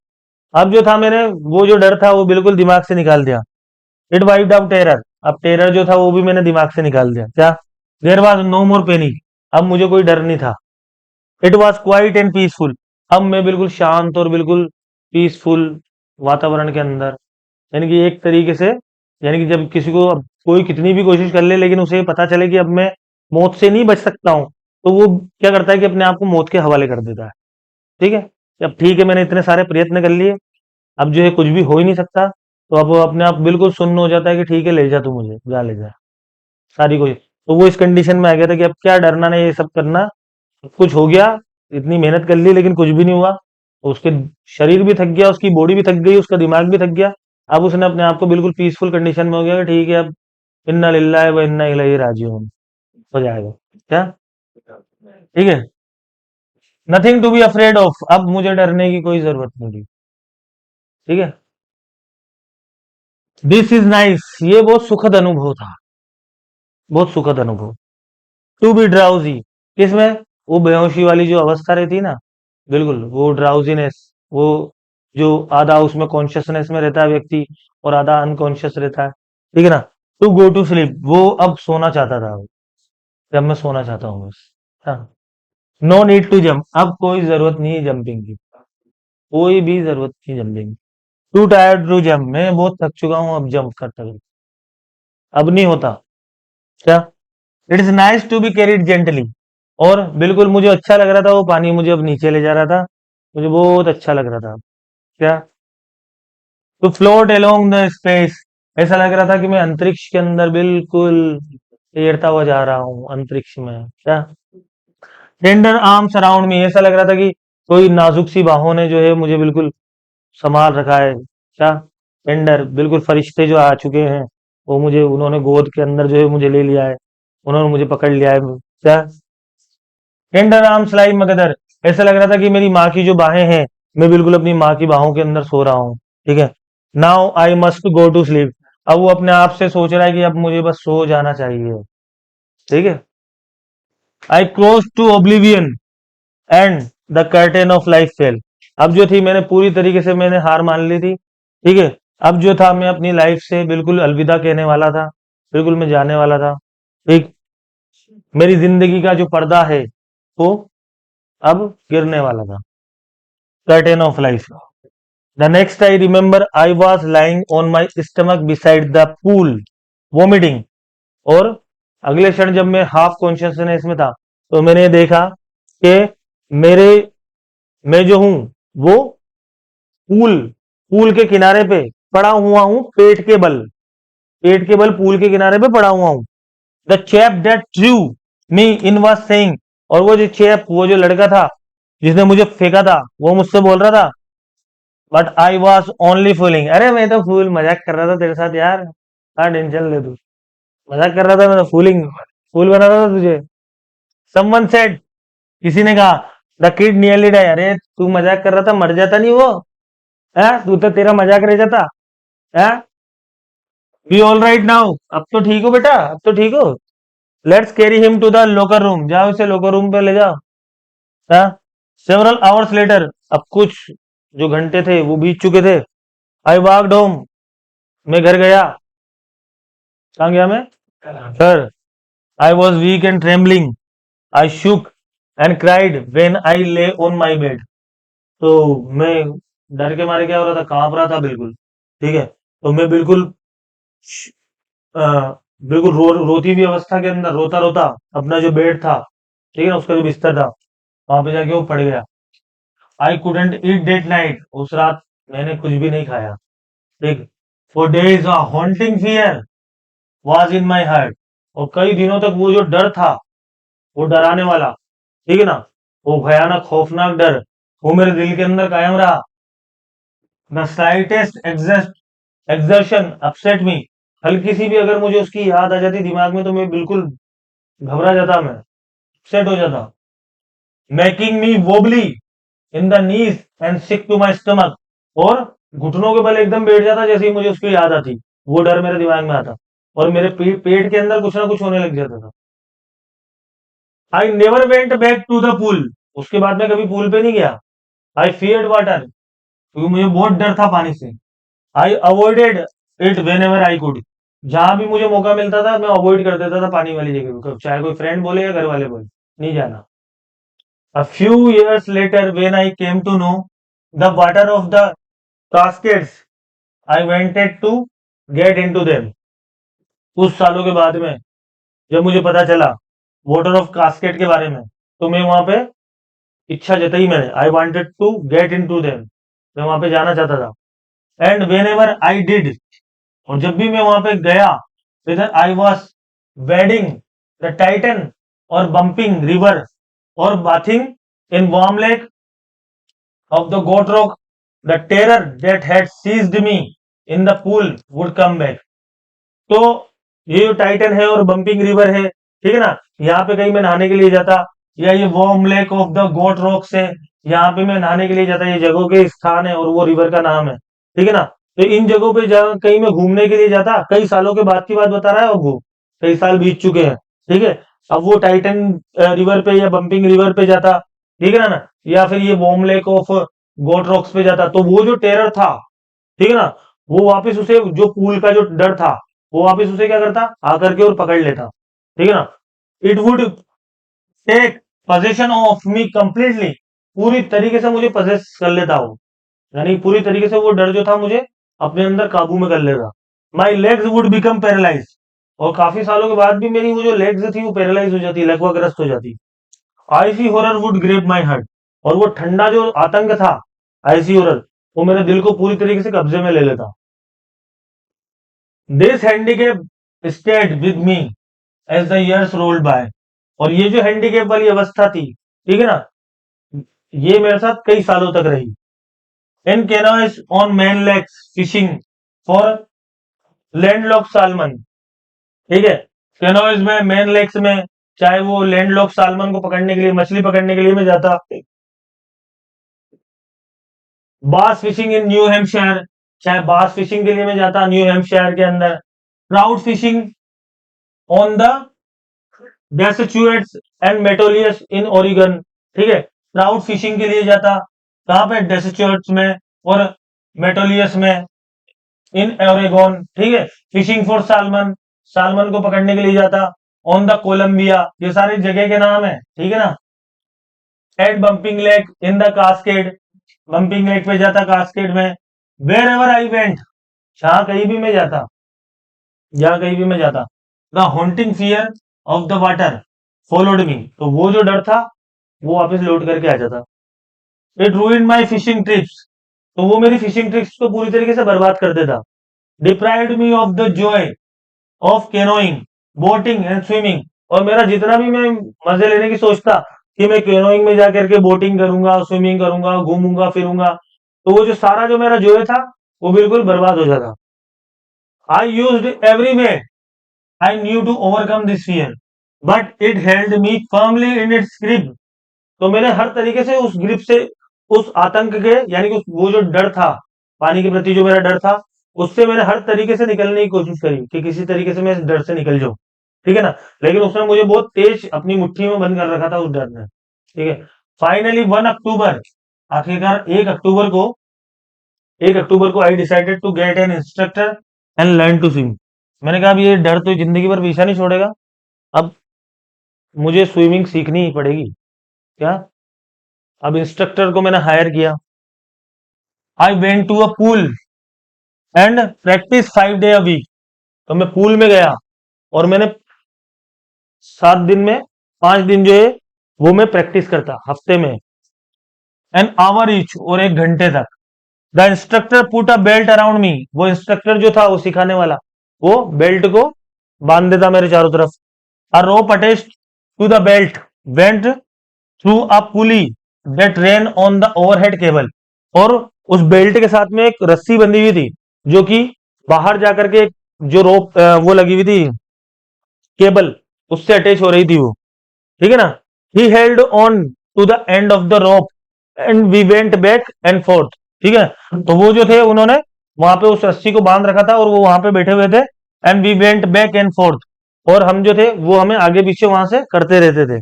अब जो था मैंने वो जो डर था वो बिल्कुल दिमाग से निकाल दिया। इट वाइप्ड आउट टेरर, अब टेरर जो था वो भी मैंने दिमाग से निकाल दिया। क्या? There was no more panic, अब मुझे कोई डर नहीं था। It was quiet and peaceful, अब मैं बिल्कुल शांत और बिल्कुल पीसफुल वातावरण के अंदर, यानी कि एक तरीके से, यानी कि जब किसी को अब कोई कितनी भी कोशिश कर ले लेकिन उसे पता चले कि अब मैं मौत से नहीं बच सकता हूं, तो वो क्या करता है कि अपने आप को मौत के हवाले कर देता है। ठीक है, अब ठीक है मैंने इतने सारे प्रयत्न कर लिए, अब जो है कुछ भी हो ही नहीं सकता, तो अब वो अपने आप बिल्कुल सुन्न हो जाता है कि ठीक है ले जा, तू मुझे जा ले जा, सारी कोशिश। तो वो इस कंडीशन में आ गया था कि अब क्या डरना नहीं, ये सब करना, कुछ हो गया, इतनी मेहनत कर ली लेकिन कुछ भी नहीं हुआ, तो उसके शरीर भी थक गया, उसकी बॉडी भी थक गई, उसका दिमाग भी थक गया। अब उसने अपने आप को बिल्कुल पीसफुल कंडीशन में हो गया कि ठीक है अब इन्ना लिल्लाहि व इन्ना इलैहि राजिऊन हो जाएगा। क्या? ठीक है, nothing to be afraid of, अब मुझे डरने की कोई जरूरत नहीं थी। ठीक है, दिस इज नाइस, ये बहुत सुखद अनुभव था, बहुत सुखद अनुभव। टू बी ड्राउजी, किसमें? वो बेहोशी वाली जो अवस्था रहती है ना, बिल्कुल वो ड्राउजीनेस, वो जो आधा उसमें कॉन्शियसनेस में रहता है व्यक्ति और आधा अनकॉन्शियस रहता है, ठीक है ना। टू गो टू स्लीप, वो अब सोना चाहता था वो, जब मैं सोना चाहता हूँ बस। हाँ, नो नीड टू जंप, अब कोई जरूरत नहीं है जंपिंग की, कोई भी जरूरत नहीं jumping. Too tired to jump, मैं बहुत थक चुका हूँ अब जंप करता हूँ, अब नहीं होता। क्या? It is nice to be carried gently, और बिल्कुल मुझे अच्छा लग रहा था वो पानी मुझे अब नीचे ले जा रहा था, मुझे बहुत अच्छा लग रहा था। क्या? To float along the space, ऐसा लग रहा था कि मैं अंतरिक्ष के अंदर बिल्कुल तैरता हुआ जा रहा हूँ अंतरिक्ष में। क्या? टेंडर आर्म्स अराउंड मी, ऐसा लग रहा था कि कोई नाजुक सी बाहों ने जो है मुझे बिल्कुल संभाल रखा है। क्या? टेंडर, बिल्कुल फरिश्ते जो आ चुके हैं वो मुझे, उन्होंने गोद के अंदर जो है मुझे ले लिया है, उन्होंने मुझे पकड़ लिया है। क्या? टेंडर आर्म्स लाइक मगदर, ऐसा लग रहा था कि मेरी माँ की जो बाहें हैं, मैं बिल्कुल अपनी माँ की बाहों के अंदर सो रहा हूँ। ठीक है, now I must go to sleep, अब वो अपने आप से सोच रहा है कि अब मुझे बस सो जाना चाहिए। ठीक है, I close to oblivion and the curtain of life fell, अब जो थी मैंने पूरी तरीके से मैंने हार मान ली थी। ठीक है, अब जो था मैं अपनी लाइफ से बिल्कुल अलविदा कहने वाला था, बिल्कुल मैं जाने वाला था। ठीक, मेरी जिंदगी का जो पर्दा है वो अब गिरने वाला था, curtain of life. The next I remember I was lying on my stomach beside the pool vomiting, और अगले क्षण जब मैं हाफ कॉन्शियसनेस में था तो मैंने देखा कि मेरे मैं जो हूं वो पूल पूल के किनारे पे पड़ा हुआ हूं, पेट के बल, पेट के बल पूल के किनारे पे पड़ा हुआ हूं। The chap that true, me in was saying, और वो जो चेप, वो जो लड़का था जिसने मुझे फेंका था, वो मुझसे बोल रहा था, but I was only fooling, अरे मैं तो फूल मजाक कर रहा था तेरे साथ यार, हाँ टेंशन ले तू, मजाक कर रहा था, मैं तो फूलिंग, फूल बना रहा था तुझे। समवन सेड, किसी ने कहा, द किड नियरली डाई, अरे तू मजाक कर रहा था, मर जाता नहीं वो, है तू तो, तेरा मजाक रह जाता है। बी ऑल राइट नाउ, अब तो ठीक हो बेटा, अब तो ठीक हो। Let's carry him to the locker room, जाओ इसे लोकर रूम पे ले जाओ। हाँ, सेवरल आवर्स लेटर, अब कुछ जो घंटे थे वो बीत चुके थे। आई वॉकड होम, मैं घर गया। कहाँ गया मैं? Sir, I was weak and trembling, I shook and cried when I lay on my bed. तो मैं डर के मारे क्या हो रहा था, कांप रहा था बिल्कुल, ठीक है, तो मैं बिल्कुल अ, बिल्कुल रोती हुई अवस्था के अंदर, रोता रोता अपना जो बेड था, ठीक है ना, उसका जो बिस्तर था, वहां पे जाके वो पड़ गया। I couldn't eat that night, उस रात मैंने कुछ भी नहीं खाया, ठीक। For days a haunting fear was in my heart, और कई दिनों तक वो जो डर था, वो डराने वाला, ठीक है ना, वो भयानक खौफनाक डर, वो मेरे दिल के अंदर कायम रहा। द स्लाइटेस्ट एक्सर्शन अपसेट मी, हल्की सी भी अगर मुझे उसकी याद आ जाती दिमाग में, तो मैं बिल्कुल घबरा जाता, मैं अपसेट हो जाता। Making me wobbly in the knees and sick to my stomach, और घुटनों के बल एकदम बैठ जाता जैसे ही मुझे उसकी याद आती, वो डर मेरे दिमाग में आता, और मेरे पेट के अंदर कुछ ना कुछ होने लग जाता था। I never went back to the pool, उसके बाद में कभी पूल पे नहीं गया। आई फियर्ड वाटर, क्योंकि मुझे बहुत डर था पानी से। I avoided it whenever I could, जहां भी मुझे मौका मिलता था मैं अवॉइड कर देता था पानी वाली जगह को, चाहे कोई फ्रेंड बोले या घर वाले बोले, नहीं जाना। A few years later when I came to know the water of the cascades, I wanted to get into them, कुछ सालों के बाद में जब मुझे पता चला वाटर ऑफ कास्केट के बारे में, तो मैं वहां पे इच्छा जताई मैंने, I wanted to get into them, मैं वहां पे जाना चाहता था। And whenever I did, और जब भी मैं वहां पे गया, whether I was wading the Titan or bumping river or bathing in warm lake of the Goat Rock, the terror that had seized me in the pool would come back. तो ये जो टाइटन है और bumping river है, ठीक है ना, यहाँ पे कहीं मैं नहाने के लिए जाता, या ये Warm Lake of the Goat Rocks है, यहाँ पे मैं नहाने के लिए जाता, ये जगहों के स्थान है और वो रिवर का नाम है, ठीक है ना। तो इन जगहों पे जहाँ कहीं मैं घूमने के लिए जाता, कई सालों के बाद की बात बता रहा है, अब वो कई साल बीत चुके हैं, ठीक है। अब वो टाइटन रिवर पे या बम्पिंग रिवर पे जाता, ठीक है ना, या फिर ये Warm Lake of Goat Rocks पे जाता, तो वो जो टेरर था, ठीक है ना, वो वापस उसे, जो पूल का जो डर था, वो वापस उसे क्या करता, आकर के और पकड़ लेता, ठीक है ना। It would take possession of me completely, पूरी तरीके से मुझे पोजेस कर लेता वो, यानी पूरी तरीके से वो डर जो था मुझे अपने अंदर काबू में कर लेता। My legs would become paralyse, और काफी सालों के बाद भी मेरी वो जो लेग्स थी वो पैरालाइज हो जाती, लकवाग्रस्त हो जाती। Icy horror would grab my heart, और वो ठंडा जो आतंक था, आईसी हॉरर, वो मेरे दिल को पूरी तरीके से कब्जे में ले लेता। This handicap stayed with me as the years rolled by, और ये जो हैंडीकेप वाली अवस्था थी, ठीक है ना, ये मेरे साथ कई सालों तक रही। In canoes on Maine lakes fishing for landlocked salmon, ठीक है, कैनोइज में, मैन लेक्स में, चाहे वो लैंडलॉक सालमन को पकड़ने के लिए, मछली पकड़ने के लिए मैं जाता। बास फिशिंग इन न्यू हैम्पशायर, चाहे बास फिशिंग के लिए मैं जाता न्यू हैम्पशायर के अंदर। Trout fishing on the Deschutes and Metolius in Oregon, ठीक है, ट्राउट फिशिंग के लिए जाता, कहां पे, डेसेचुएट्स में और मेटोलियस में, इन ओरेगोन, ठीक है। फिशिंग फॉर सालमन, सालमन को पकड़ने के लिए जाता, ऑन द कोलंबिया, ये सारी जगह के नाम है, ठीक है ना। At Bumping Lake in the Cascade, Bumping Lake पे जाता कास्केड में। वेर एवर आई वेंट, जहां कहीं भी मैं जाता, जहां कहीं भी मैं जाता, the haunting fear of the water followed me, तो वो जो डर था वो वापस लौट करके आ जाता। It ruined my fishing trips, तो वो मेरी फिशिंग ट्रिप्स को पूरी तरीके से बर्बाद कर देता। Deprived me of the Joy of canoeing, boating and swimming, और मेरा जितना भी मैं मजे लेने की सोचता कि मैं कैनोइंग में जाकर के बोटिंग करूंगा, स्विमिंग करूंगा, घूमूंगा फिरूंगा, तो वो जो सारा जो मेरा जोय था वो बिल्कुल बर्बाद हो जाता। I used every way I knew to overcome this fear, but it held me firmly in its grip. तो मैंने हर तरीके से उस ग्रिप से, उस आतंक के, यानी कि वो जो डर था, पानी के प्रति जो मेरा डर था, उससे मैंने हर तरीके से निकलने की कोशिश करी कि किसी तरीके से मैं इस डर से निकल जाऊं। ठीक है ना। लेकिन उसने मुझे बहुत तेज अपनी मुट्ठी में बंद कर रखा था उस डर ने। ठीक है। फाइनली 1 अक्टूबर, आखिरकार 1 अक्टूबर को I decided to get an instructor and learn to swim. मैंने कहा अब ये डर तो जिंदगी भर पीछा नहीं छोड़ेगा, अब मुझे स्विमिंग सीखनी ही पड़ेगी। क्या? अब इंस्ट्रक्टर को मैंने हायर किया। I went to a pool and practice 5 day a week. तो मैं पूल में गया और मैंने 7 दिन में 5 दिन जो है वो मैं प्रैक्टिस करता हफ्ते में। एन आवर ईच, और 1 घंटे तक। The instructor put a belt around me. वो इंस्ट्रक्टर जो था, वो सिखाने वाला, वो बेल्ट को बांध देता मेरे चारों तरफ। A rope attached to the belt went through a pulley that ran on the overhead cable. और उस बेल्ट के साथ में एक रस्सी बंधी हुई थी जो कि बाहर जाकर के जो रोप वो लगी हुई थी, केबल, उससे अटैच हो रही थी वो। ठीक है ना। He held on to the end of the rope and we went back and forth. ठीक है। तो वो जो थे, उन्होंने वहां पे उस रस्सी को बांध रखा था और वो वहां पे बैठे हुए थे। And we went back and forth, और हम जो थे वो हमें आगे पीछे वहां से करते रहते थे,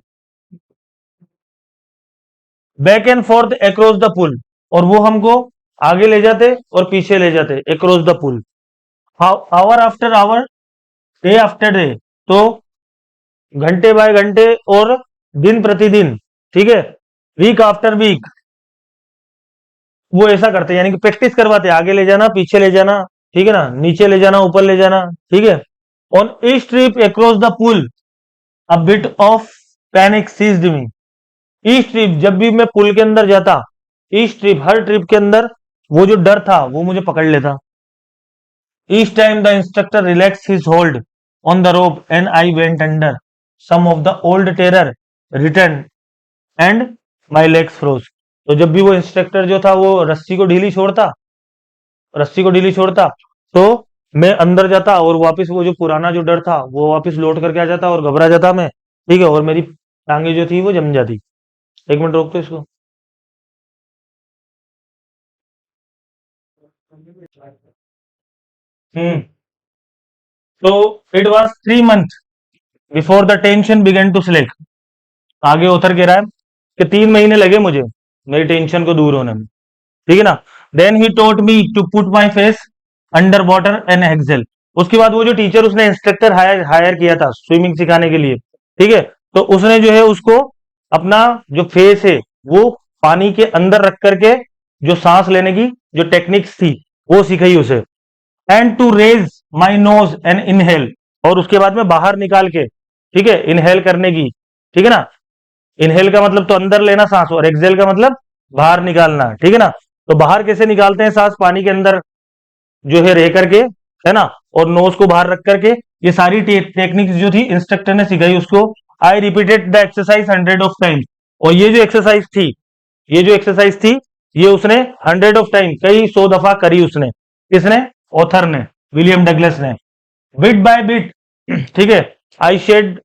back and forth across the pool. और वो हमको आगे ले जाते और पीछे ले जाते across the pool, hour after hour, day after day. तो घंटे बाय घंटे और दिन प्रतिदिन। ठीक है। वीक आफ्टर वीक वो ऐसा करते, यानी कि प्रैक्टिस करवाते, आगे ले जाना, पीछे ले जाना, ठीक है ना, नीचे ले जाना, ऊपर ले जाना। ठीक है। On each trip across the pool a bit of panic seized me. Each trip, जब भी मैं पुल के अंदर जाता, ईच ट्रिप, हर ट्रिप के अंदर वो जो डर था वो मुझे पकड़ लेता। Each time the instructor relax his hold on the rope and I went under, some of the old terror return and my legs froze. तो जब भी वो इंस्ट्रक्टर जो था वो रस्सी को ढीली छोड़ता तो मैं अंदर जाता और वापस वो जो पुराना जो डर था वो वापस लौट करके आ जाता और घबरा जाता मैं। ठीक है। और मेरी टांगे जो थी वो जम जाती। 1 मिनट रोक तो इसको। हम्म। तो it was 3 month before the tension began to slack. आगे ऑथर कह रहा है कि 3 महीने लगे मुझे मेरी टेंशन को दूर होने में। ठीक है ना। Then he taught me to put my face under water and exhale. उसके बाद वो जो टीचर, उसने इंस्ट्रक्टर हायर हायर किया था स्विमिंग सिखाने के लिए। ठीक है। तो उसने जो है उसको अपना जो फेस है वो पानी के अंदर रख करके जो सांस लेने की जो टेक्निक्स थी वो सिखाई उसे। And to raise my nose and inhale, और उसके बाद में बाहर निकाल के, ठीक है, इनहेल करने की। ठीक है ना। इनहेल का मतलब तो अंदर लेना सांस, और एक्सेल का मतलब बाहर निकालना। ठीक है ना। तो बाहर कैसे निकालते हैं सांस, पानी के अंदर जो है रह करके, है ना, और नोज को बाहर रख करके। ये सारी टेक्निक्स जो थी इंस्ट्रक्टर ने सिखाई उसको। I repeated the exercise 100 of times. और ये जो एक्सरसाइज थी ये उसने 100 ऑफ टाइम, कई 100 दफा करी उसने। किसने? ऑथर ने, विलियम डगलस ने। बिट बाय बिट, ठीक है, I shed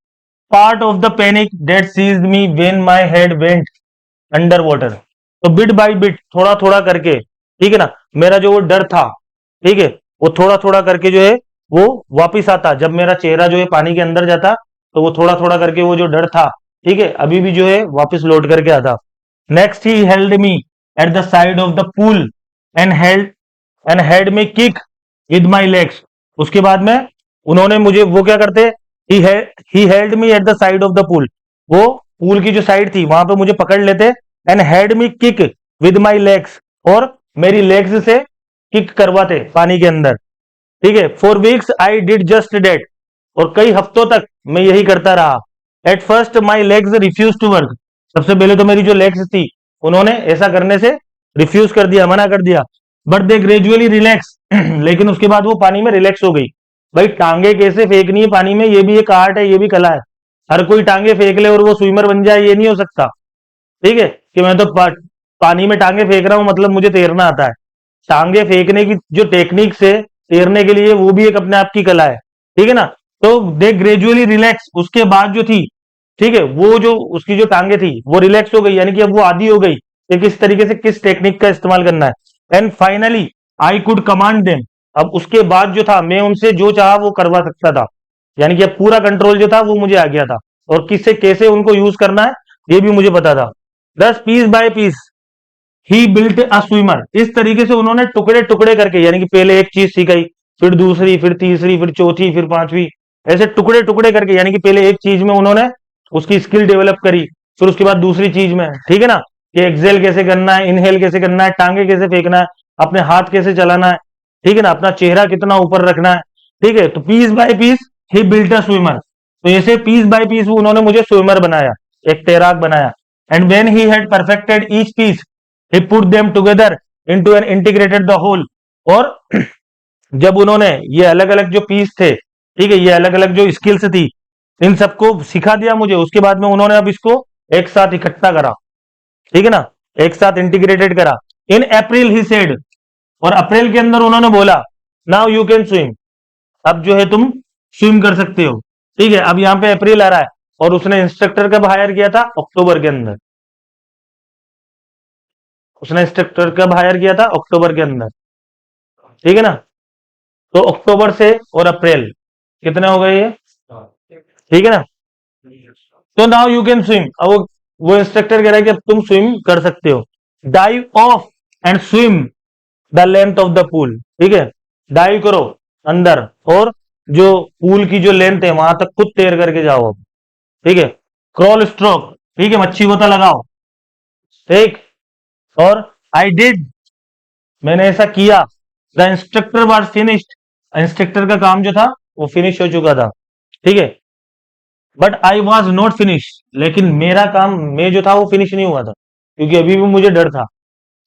part of the panic that seized me when my head went under water. तो बिट बाय बिट, थोड़ा थोड़ा करके, ठीक है ना, मेरा जो वो डर था, ठीक है, वो थोड़ा थोड़ा करके जो है वो वापिस आता। जब मेरा चेहरा जो है पानी के अंदर जाता तो वो थोड़ा थोड़ा करके वो जो डर था, ठीक है, अभी भी जो है वापिस लौट करके आता। Next he held me at the side of the pool and head me kick with my legs. उसके बाद में उन्होंने मुझे, वो क्या करते, he held me at the side of the pool, वो पूल की जो साइड थी वहां पे मुझे पकड़ लेते। And head me kick with my legs, और मेरी लेग्स से किक करवाते पानी के अंदर। ठीक है। For weeks I did just that, और कई हफ्तों तक मैं यही करता रहा। At first my legs refuse to work. सबसे पहले तो मेरी जो लेग्स थी उन्होंने ऐसा करने से रिफ्यूज कर दिया, मना कर दिया। बट दे ग्रेजुअली रिलैक्स, लेकिन उसके बाद वो पानी में रिलैक्स हो गई। भाई टांगे कैसे फेंकनी है पानी में, ये भी एक आर्ट है, ये भी कला है। हर कोई टांगे फेंक ले और वो स्विमर बन जाए, ये नहीं हो सकता। ठीक है, कि मैं तो पानी में टांगे फेंक रहा हूं मतलब मुझे तैरना आता है। टांगे फेंकने की जो टेक्निक्स है तैरने के लिए, वो भी एक अपने आप की कला है। ठीक है ना। तो दे ग्रेजुअली रिलैक्स, उसके बाद जो थी, ठीक है, वो जो उसकी जो टांगे थी वो रिलैक्स हो गई, यानी कि अब वो आदी हो गई कि किस तरीके से किस टेक्निक का इस्तेमाल करना है। And finally I could command them. अब उसके बाद जो था, मैं उनसे जो चाहा वो करवा सकता था, यानी कि अब पूरा कंट्रोल जो था वो मुझे आ गया था, और किससे कैसे उनको यूज करना है ये भी मुझे पता था। Thus piece by piece he built a swimmer. इस तरीके से उन्होंने टुकड़े टुकड़े करके, यानी कि पहले एक चीज सिखाई, फिर दूसरी, फिर तीसरी, फिर चौथी, फिर पांचवी, ऐसे टुकड़े टुकड़े करके, यानी कि पहले एक चीज में उन्होंने उसकी स्किल डेवलप करी, फिर उसके बाद दूसरी चीज में, ठीक है ना, कि एक्सेल कैसे करना है, इनहेल कैसे करना है, टांगे कैसे फेंकना है, अपने हाथ कैसे चलाना है, ठीक है ना, अपना चेहरा कितना ऊपर रखना है। ठीक है, तो piece by piece he built a swimmer. तो ऐसे पीस बाय पीस उन्होंने मुझे स्विमर बनाया, एक तैराक बनाया। And when he had perfected each piece he put them together into an integrated the whole। और जब उन्होंने ये अलग अलग जो पीस थे, ठीक है, ये अलग अलग जो स्किल्स थी, इन सबको सिखा दिया मुझे, उसके बाद में उन्होंने अब इसको एक साथ इकट्ठा करा, ठीक है ना, एक साथ इंटीग्रेटेड करा। इन अप्रैल ही सेड, और अप्रैल के अंदर उन्होंने बोला, नाउ यू कैन स्विम, अब जो है तुम स्विम कर सकते हो। ठीक है, अब यहाँ पे अप्रैल आ रहा है, और उसने इंस्ट्रक्टर कब हायर किया था? अक्टूबर के अंदर। उसने इंस्ट्रक्टर कब हायर किया था? अक्टूबर के अंदर। ठीक है ना। तो अक्टूबर से और अप्रैल कितने हो गए ये? ठीक है ना। तो नाउ यू कैन स्विम, अब वो इंस्ट्रक्टर कह रहा है कि अब तुम स्विम कर सकते हो। Dive of and swim the length of the pool. ठीक है, डाइव करो अंदर, और जो पूल की जो लेंथ है वहां तक खुद तैर करके जाओ अब। ठीक है, क्रॉल स्ट्रोक, ठीक है, मच्छी गोता लगाओ। ठीक, और आई डिड, मैंने ऐसा किया। The instructor was finished, instructor का काम जो था वो फिनिश हो चुका था। ठीक है, but I was not finish, लेकिन मेरा काम, मैं जो था वो फिनिश नहीं हुआ था, क्योंकि अभी भी मुझे डर था।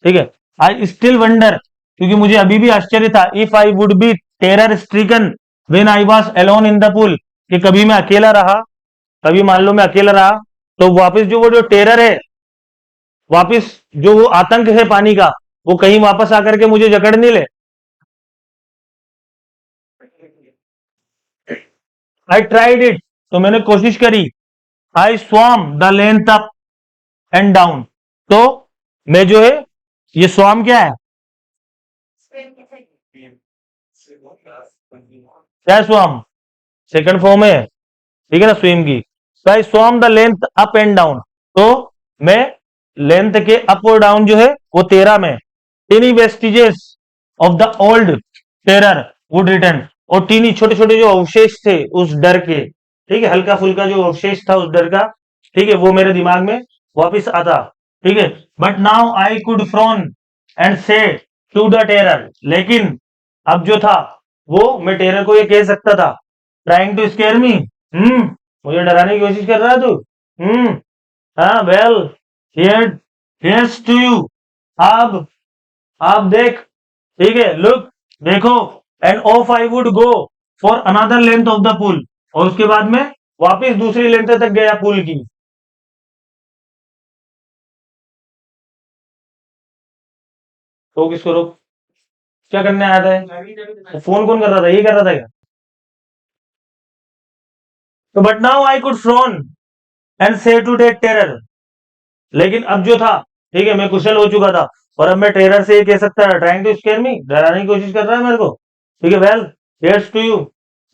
ठीक है, आई स्टिल वंडर, क्योंकि मुझे अभी भी आश्चर्य था, if I would be terror stricken when I was alone in the pool, कि कभी मैं अकेला रहा, कभी मान लो मैं अकेला रहा, तो वापस जो वो जो टेरर है, वापस जो वो आतंक है पानी का, वो कहीं वापस आकर के मुझे जकड़ नहीं ले। आई ट्राइड इट, तो मैंने कोशिश करी। I swam the length up and down, तो मैं जो है, ये स्वॉम क्या है? क्या है स्वॉम? सेकंड फॉर्म है, ठीक है ना, स्विम की। तो I swam the length up and down, तो मैं लेंथ के अप और डाउन जो है वो 13 में। Tiny vestiges of the old terror would return, और टीनी छोटे छोटे जो अवशेष थे उस डर के, ठीक है, हल्का फुल्का जो अवशेष था उस डर का, ठीक है, वो मेरे दिमाग में वापिस आता। ठीक है, but now I could frown and से टू द टेरर, लेकिन अब जो था वो मैं टेरर को ये कह सकता था, ट्राइंग टू स्केयर मी, मुझे डराने की कोशिश कर रहा है तू, हम्म, हाँ, well, here here's to you, अब आप देख, ठीक है, लुक, देखो, and off I would go for another length of the pool, और उसके बाद में वापस दूसरी लेंथ तक गया पुल की। तो किसको रोक, क्या करने आया था? फोन कौन कर रहा था, ये कर रहा था क्या? तो but now I could frown and से टू टेक टेरर, लेकिन अब जो था, ठीक है, मैं कुशल हो चुका था, और अब मैं टेरर से ये कह सकता था, ट्राइंग टू स्केयर मी, डराने की कोशिश कर रहा है मेरे को। ठीक है, well, here's to you,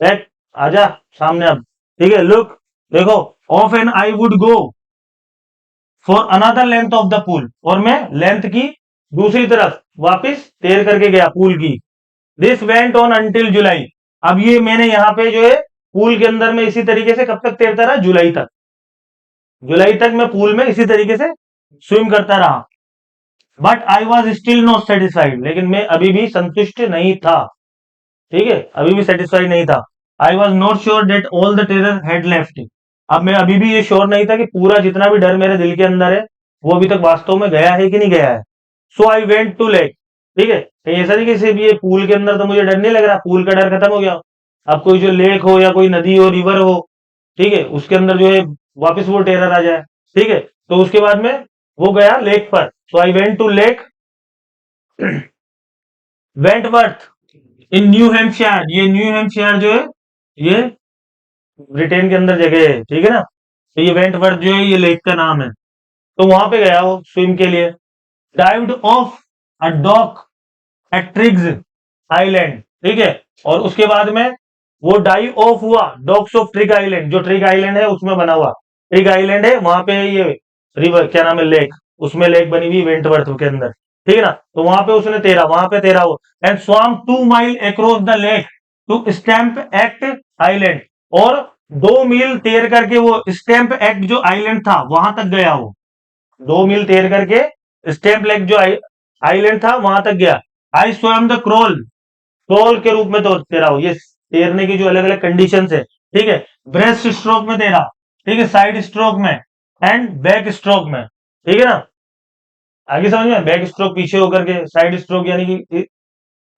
back, आजा सामने अब। ठीक है, लुक, देखो, often I would go for another length of the pool, और मैं लेंथ की दूसरी तरफ वापस तैर करके गया पूल की। दिस वेंट ऑन अंटिल जुलाई, अब ये मैंने यहाँ पे जो है पूल के अंदर में इसी तरीके से कब तक तैरता रहा? जुलाई तक। जुलाई तक मैं पूल में इसी तरीके से स्विम करता रहा। But I was still not satisfied, लेकिन मैं अभी भी संतुष्ट नहीं था। ठीक है, अभी भी सेटिस्फाइड नहीं था। I was not sure that all the terror had left, अब मैं अभी भी ये श्योर नहीं था कि पूरा जितना भी डर मेरे दिल के अंदर है वो अभी तक वास्तव में गया है कि नहीं गया है। So I went to lake, ठीक है, कहीं ऐसा नहीं कि सिर्फ ये पूल के अंदर तो मुझे डर नहीं लग रहा, पूल का डर खत्म हो गया, अब कोई जो लेक हो या कोई नदी हो, रिवर हो, ठीक है, उसके अंदर जो है वापस वो टेरर आ जाए। ठीक है, तो उसके बाद में वो गया लेक पर। So I went to Lake Wentworth in New Hampshire. ये न्यू हैम्पशायर जो है ये ब्रिटेन के अंदर जगह है, ठीक है ना। तो ये वेंटवर्थ जो है ये लेक का नाम है। तो वहां पे गया वो स्विम के लिए। Dived off a dock at Triggs Island, ठीक है। और उसके बाद में वो डाइव ऑफ हुआ डॉक्स ऑफ ट्रिग आइलैंड, जो ट्रिग आइलैंड है उसमें बना हुआ ट्रिग आइलैंड है, वहां पे ये रिवर क्या नाम है लेक, उसमें लेक बनी हुई वेंटवर्थ के अंदर, ठीक है ना। तो वहां पे उसने तैरा, वहां पे तैरा वो and swam 2 mile across the lake to Stamp Act Island. और 2 मील तैर करके वो स्टैम्प एक्ट जो आइलैंड था वहां तक गया वो। 2 मील तैर करके स्टैम्प लेक जो आइलैंड था वहां तक गया। आई स्वयं द क्रोल, क्रोल के रूप में तो तैरा हो। ये तैरने की जो अलग अलग कंडीशन है, ठीक है। ब्रेस्ट स्ट्रोक में तैरा, ठीक है, साइड स्ट्रोक में एंड बैक स्ट्रोक में, ठीक है ना। आगे समझ में, बैक स्ट्रोक पीछे होकर के, साइड स्ट्रोक यानी कि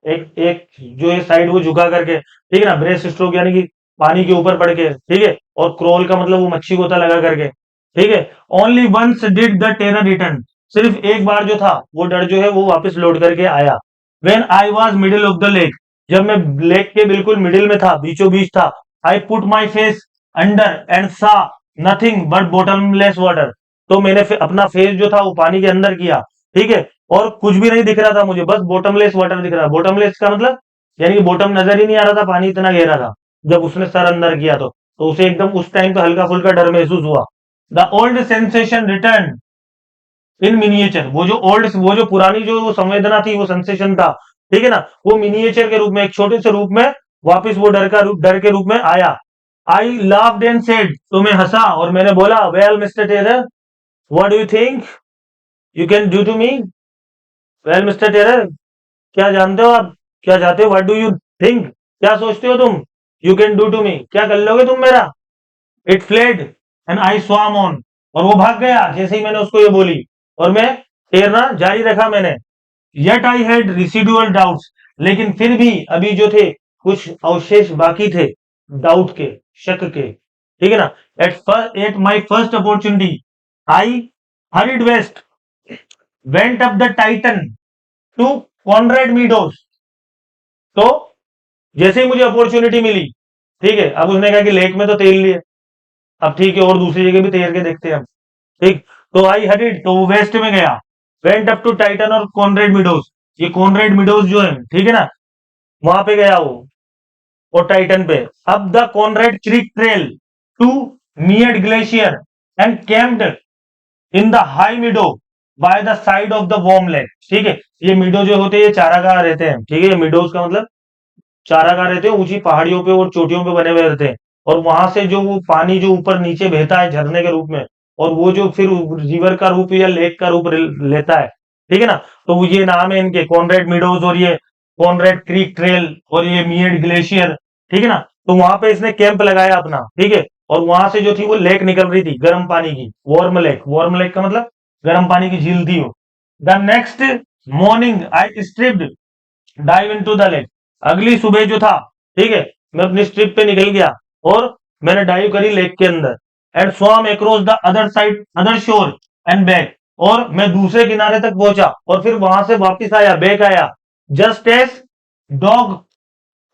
एक एक जो है साइड वो झुका करके, ठीक है ना। ब्रेस्ट स्ट्रोक यानी कि पानी के ऊपर पड़ के, ठीक है। और क्रोल का मतलब वो मच्छी गोता लगा करके, ठीक है। Only once did the terror return, सिर्फ एक बार जो था वो डर जो है वो वापस लौट करके आया। When I was middle of the lake, जब मैं लेक के बिल्कुल मिडिल में था, बीचों बीच था। I put my face under and सा नथिंग बट बॉटमलेस वाटर, तो मैंने अपना फेस जो था वो पानी के अंदर किया, ठीक है। और कुछ भी नहीं दिख रहा था मुझे, बस बॉटमलेस वाटर दिख रहा। बॉटमलेस का मतलब यानी कि बॉटम नजर ही नहीं आ रहा था, पानी इतना गहरा था। जब उसने सर अंदर किया तो उसे एकदम उस टाइम पे हल्का फुल्का डर महसूस हुआ। The old sensation return in miniature, वो जो पुरानी जो वो संवेदना थी, वो सेंसेशन था, ठीक है ना, वो मिनिएचर के रूप में, एक छोटे से रूप में वापस वो डर के रूप में आया। आई लाफ्ड एंड सेड, तो मैं हंसा और मैंने बोला, well mister Taylor, what do you think you can do to me. Well mister Taylor, क्या जानते हो आप, क्या चाहते हो, व्हाट डू यू थिंक, क्या सोचते हो तुम, you can do to me, क्या कर लोगे तुम मेरा। इट फ्लेड एंड आई स्वाम ऑन, और वो भाग गया जैसे ही मैंने उसको ये बोली, और मैं तैरना जारी रखा मैंने। येट आई हैड रिसीडुअल डाउट्स, लेकिन फिर भी अभी जो थे कुछ अवशेष बाकी थे, डाउट के, शक के, ठीक है ना। At my first opportunity I hurried west, went up the Tieton to Conrad Meadows. तो जैसे ही मुझे अपॉर्चुनिटी मिली, ठीक है, अब उसने कहा कि लेक में तो तैर लिए, अब ठीक है और दूसरी जगह भी तैर के देखते हैं हम, ठीक। तो आई हरिड, तो वो वेस्ट में गया। वेंट अप टू टाइटन और कॉनरेड मिडोज, ये कॉनरेड मिडोज जो है, ठीक है ना, वहां पे गया वो, और टाइटन पे। अब the Conrad Creek trail to Mead glacier and camped in the high meadow by the side of the warm lake, ठीक है। ये मिडो जो होते हैं ये चारागाह रहते हैं, ठीक है। ये मिडोज का मतलब चारागाह रहते हैं, ऊंची पहाड़ियों पे और चोटियों पे बने हुए रहते हैं। और वहां से जो वो पानी जो ऊपर नीचे बहता है झरने के रूप में, और वो जो फिर रिवर का रूप या लेक का रूप लेता है, ठीक है ना। तो वो ये नाम है इनके, कॉनरेड मिडोज और ये कॉनरेड क्रीक ट्रेल और ये मियड ग्लेशियर, ठीक है ना। तो वहां पे इसने कैंप लगाया अपना, ठीक है। और वहां से जो थी वो लेक निकल रही थी गर्म पानी की, वार्म लेक, वार्म लेक का मतलब गर्म पानी की झील थी वो। The next morning I stripped dive into the lake, अगली सुबह जो था, ठीक है, मैं अपनी स्ट्रिप पे निकल गया और मैंने डाइव करी लेक के अंदर। And swum across the other side, other shore and back, और मैं दूसरे किनारे तक पहुंचा और फिर वहां से वापस आया, बैक आया। Just as Doug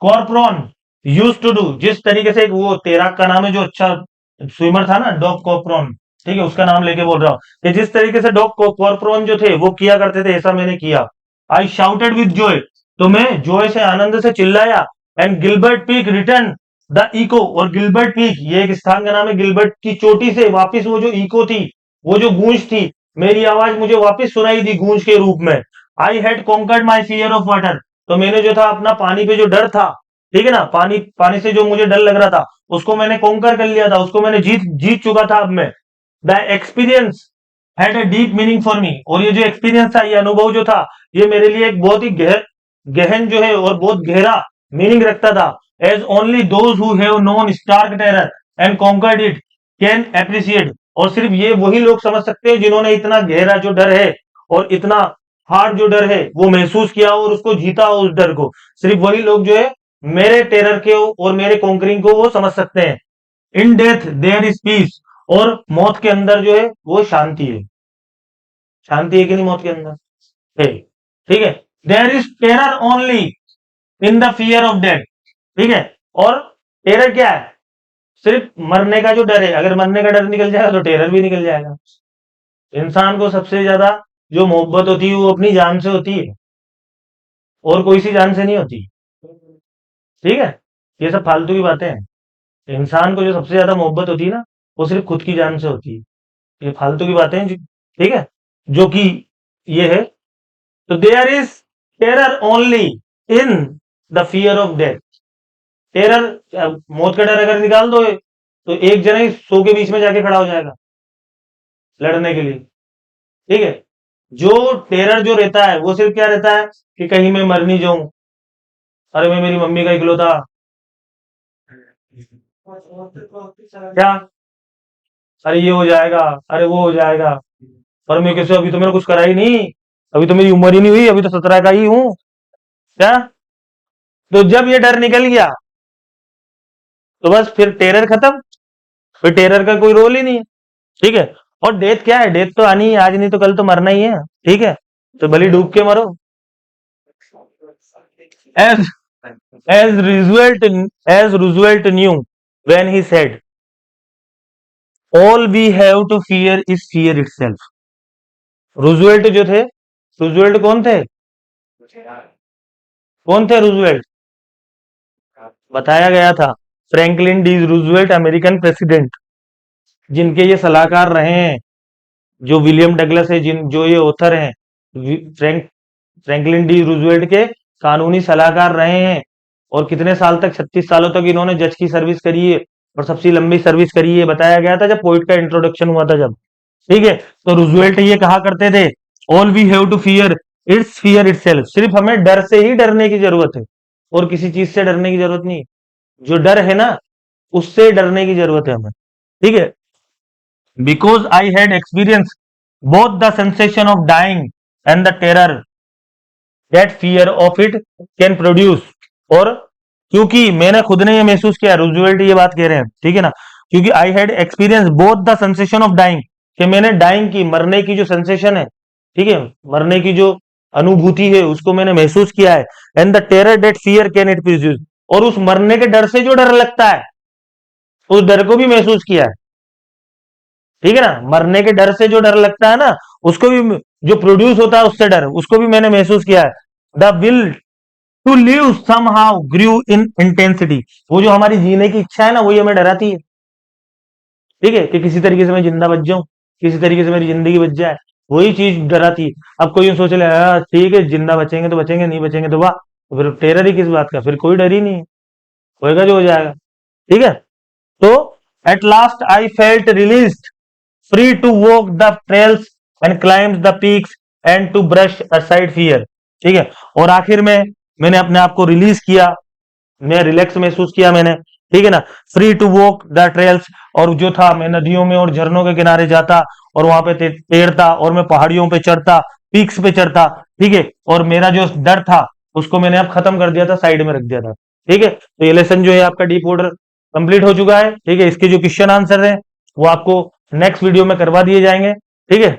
Corporon used to do, जिस तरीके से, एक वो तैराक का नाम है जो अच्छा स्विमर था ना, डॉग कॉर्पोरन, ठीक है, उसका नाम लेके बोल रहा हूँ कि जिस तरीके से डॉग कॉर्पोरन जो थे वो किया करते थे, ऐसा मैंने किया। आई शाउटेड विद जॉय, तो मैं जॉय से, आनंद से चिल्लाया। And Gilbert Peak return the echo, और गिलबर्ट पीक ये एक स्थान का नाम है, गिलबर्ट की चोटी से वापस वो जो इको थी, वो जो गूंज थी, मेरी आवाज मुझे वापस सुनाई दी गूंज के रूप में। I had conquered my fear of water, तो मैंने जो था अपना पानी पे जो डर था, ठीक है ना, पानी पानी से जो मुझे डर लग रहा था उसको मैंने कॉन्कर कर लिया था, उसको मैंने जीत जीत चुका था अब मैं। The experience had a deep meaning for me, और ये जो एक्सपीरियंस था, ये अनुभव जो था, ये मेरे लिए एक बहुत ही गहन जो है और बहुत गहरा मीनिंग रखता था। As only those who have known stark terror and conquered it can appreciate, और सिर्फ ये वही लोग समझ सकते हैं जिन्होंने इतना गहरा जो डर है और इतना हार्ड जो डर है वो महसूस किया और उसको जीता हो, उस डर को सिर्फ वही लोग जो है मेरे टेरर के और मेरे कॉन्करिंग को वो समझ सकते हैं। In death there is peace, और मौत के अंदर जो है वो शांति है। शांति है कि नहीं मौत के अंदर? है। ठीक है। There is terror only in the fear of death. ठीक है। और टेरर क्या है? सिर्फ मरने का जो डर है। अगर मरने का डर निकल जाएगा तो टेरर भी निकल जाएगा। इंसान को सबसे ज्यादा जो मोहब्बत होती है वो अपनी जान से होती है, और कोई सी जान से नहीं होती। ठीक है। ये सब फालतू की बातें हैं। इंसान को जो सबसे ज्यादा मोहब्बत होती है ना, वो सिर्फ खुद की जान से होती है। ये फालतू की बातें हैं ठीक है, जो कि ये है। तो there is terror only in the fear of death. Terror, मौत का डर अगर निकाल दो तो एक जना ही 100 के बीच में जाके खड़ा हो जाएगा लड़ने के लिए। ठीक है। जो टेरर जो रहता है वो सिर्फ क्या रहता है कि कहीं मैं मर नहीं जाऊं, अरे मैं मेरी मम्मी का इकलौता, क्या, अरे ये हो जाएगा, अरे वो हो जाएगा, पर मैं कैसे, अभी तो मैंने कुछ करा ही नहीं, अभी तो मेरी उम्र ही नहीं हुई, अभी तो 17 का ही हूं, क्या। तो जब ये डर निकल गया तो बस फिर टेरर खत्म, फिर टेरर का कोई रोल ही नहीं है। ठीक है। और डेथ क्या है? डेथ तो आनी है, आज नहीं तो कल तो मरना ही है। ठीक है। तो भली डूब के मरो। As as Roosevelt as Roosevelt knew when he said all we have to fear is fear itself. Roosevelt जो थे, रूजवेल्ट कौन थे? कौन थे रूजवेल्ट? बताया गया था, Franklin D Roosevelt, American president, जिनके ये सलाहकार रहे हैं, जो विलियम डगलस है, जिन जो ये ऑथर हैं, फ्रैंकलिन डी रूजवेल्ट के कानूनी सलाहकार रहे हैं। और कितने साल तक, 36 सालों तक इन्होंने जज की सर्विस करी है, और सबसे लंबी सर्विस करी है। बताया गया था जब पोइट का इंट्रोडक्शन हुआ था जब। ठीक है। तो रूजवेल्ट ये कहा करते थे, all we have to fear it's fear itself. सिर्फ हमें डर से ही डरने की जरूरत है, और किसी चीज से डरने की जरूरत नहीं। जो डर है ना, उससे डरने की जरूरत है हमें। ठीक है। Because I had experience both the sensation of dying and the terror that fear of it can produce. और क्योंकि मैंने खुद ने ये महसूस किया, रूजवेल्ट ये बात कह रहे हैं, ठीक है ना, क्योंकि I had experience both the sensation of dying, कि मैंने डाइंग की, मरने की जो सेंसेशन है, ठीक है, मरने की जो अनुभूति है उसको मैंने महसूस किया है, and the terror that fear can it produce, और उस मरने के डर से जो डर लगता है उस डर को भी महसूस किया है। ठीक है ना, मरने के डर से जो डर लगता है ना, उसको भी, जो प्रोड्यूस होता है उससे डर, उसको भी मैंने महसूस किया है। The will to live somehow grew in intensity, वो जो हमारी जीने की इच्छा है ना, वही हमें डराती है। ठीक है, कि किसी तरीके से मैं जिंदा बच जाऊं, किसी तरीके से मेरी जिंदगी बच जाए, वही चीज डराती है। अब कोई यूं सोच ले, ठीक है जिंदा बचेंगे तो बचेंगे, नहीं बचेंगे तो वाह, तो फिर टेरर ही किस बात का, फिर कोई डर ही नहीं है, होएगा जो हो जाएगा। ठीक है। तो at last I felt released, free to walk the trails and climb the peaks and to brush aside fear। ठीक है। और आखिर में मैंने अपने आप को रिलीज किया, मैं रिलैक्स महसूस किया मैंने। ठीक है ना, free to walk the trails, और जो था, मैं नदियों में और झरनों के किनारे जाता, और वहां पे तैरता, और मैं पहाड़ियों पे चढ़ता, पीक्स पे चढ़ता। ठीक है। और मेरा जो डर था उसको मैंने अब खत्म कर दिया था, साइड में रख दिया था। ठीक है। तो ये लेसन जो है आपका डीप वाटर कंप्लीट हो चुका है। ठीक है। इसके जो क्वेश्चन आंसर है वो आपको नेक्स्ट वीडियो में करवा दिए जाएंगे। ठीक है।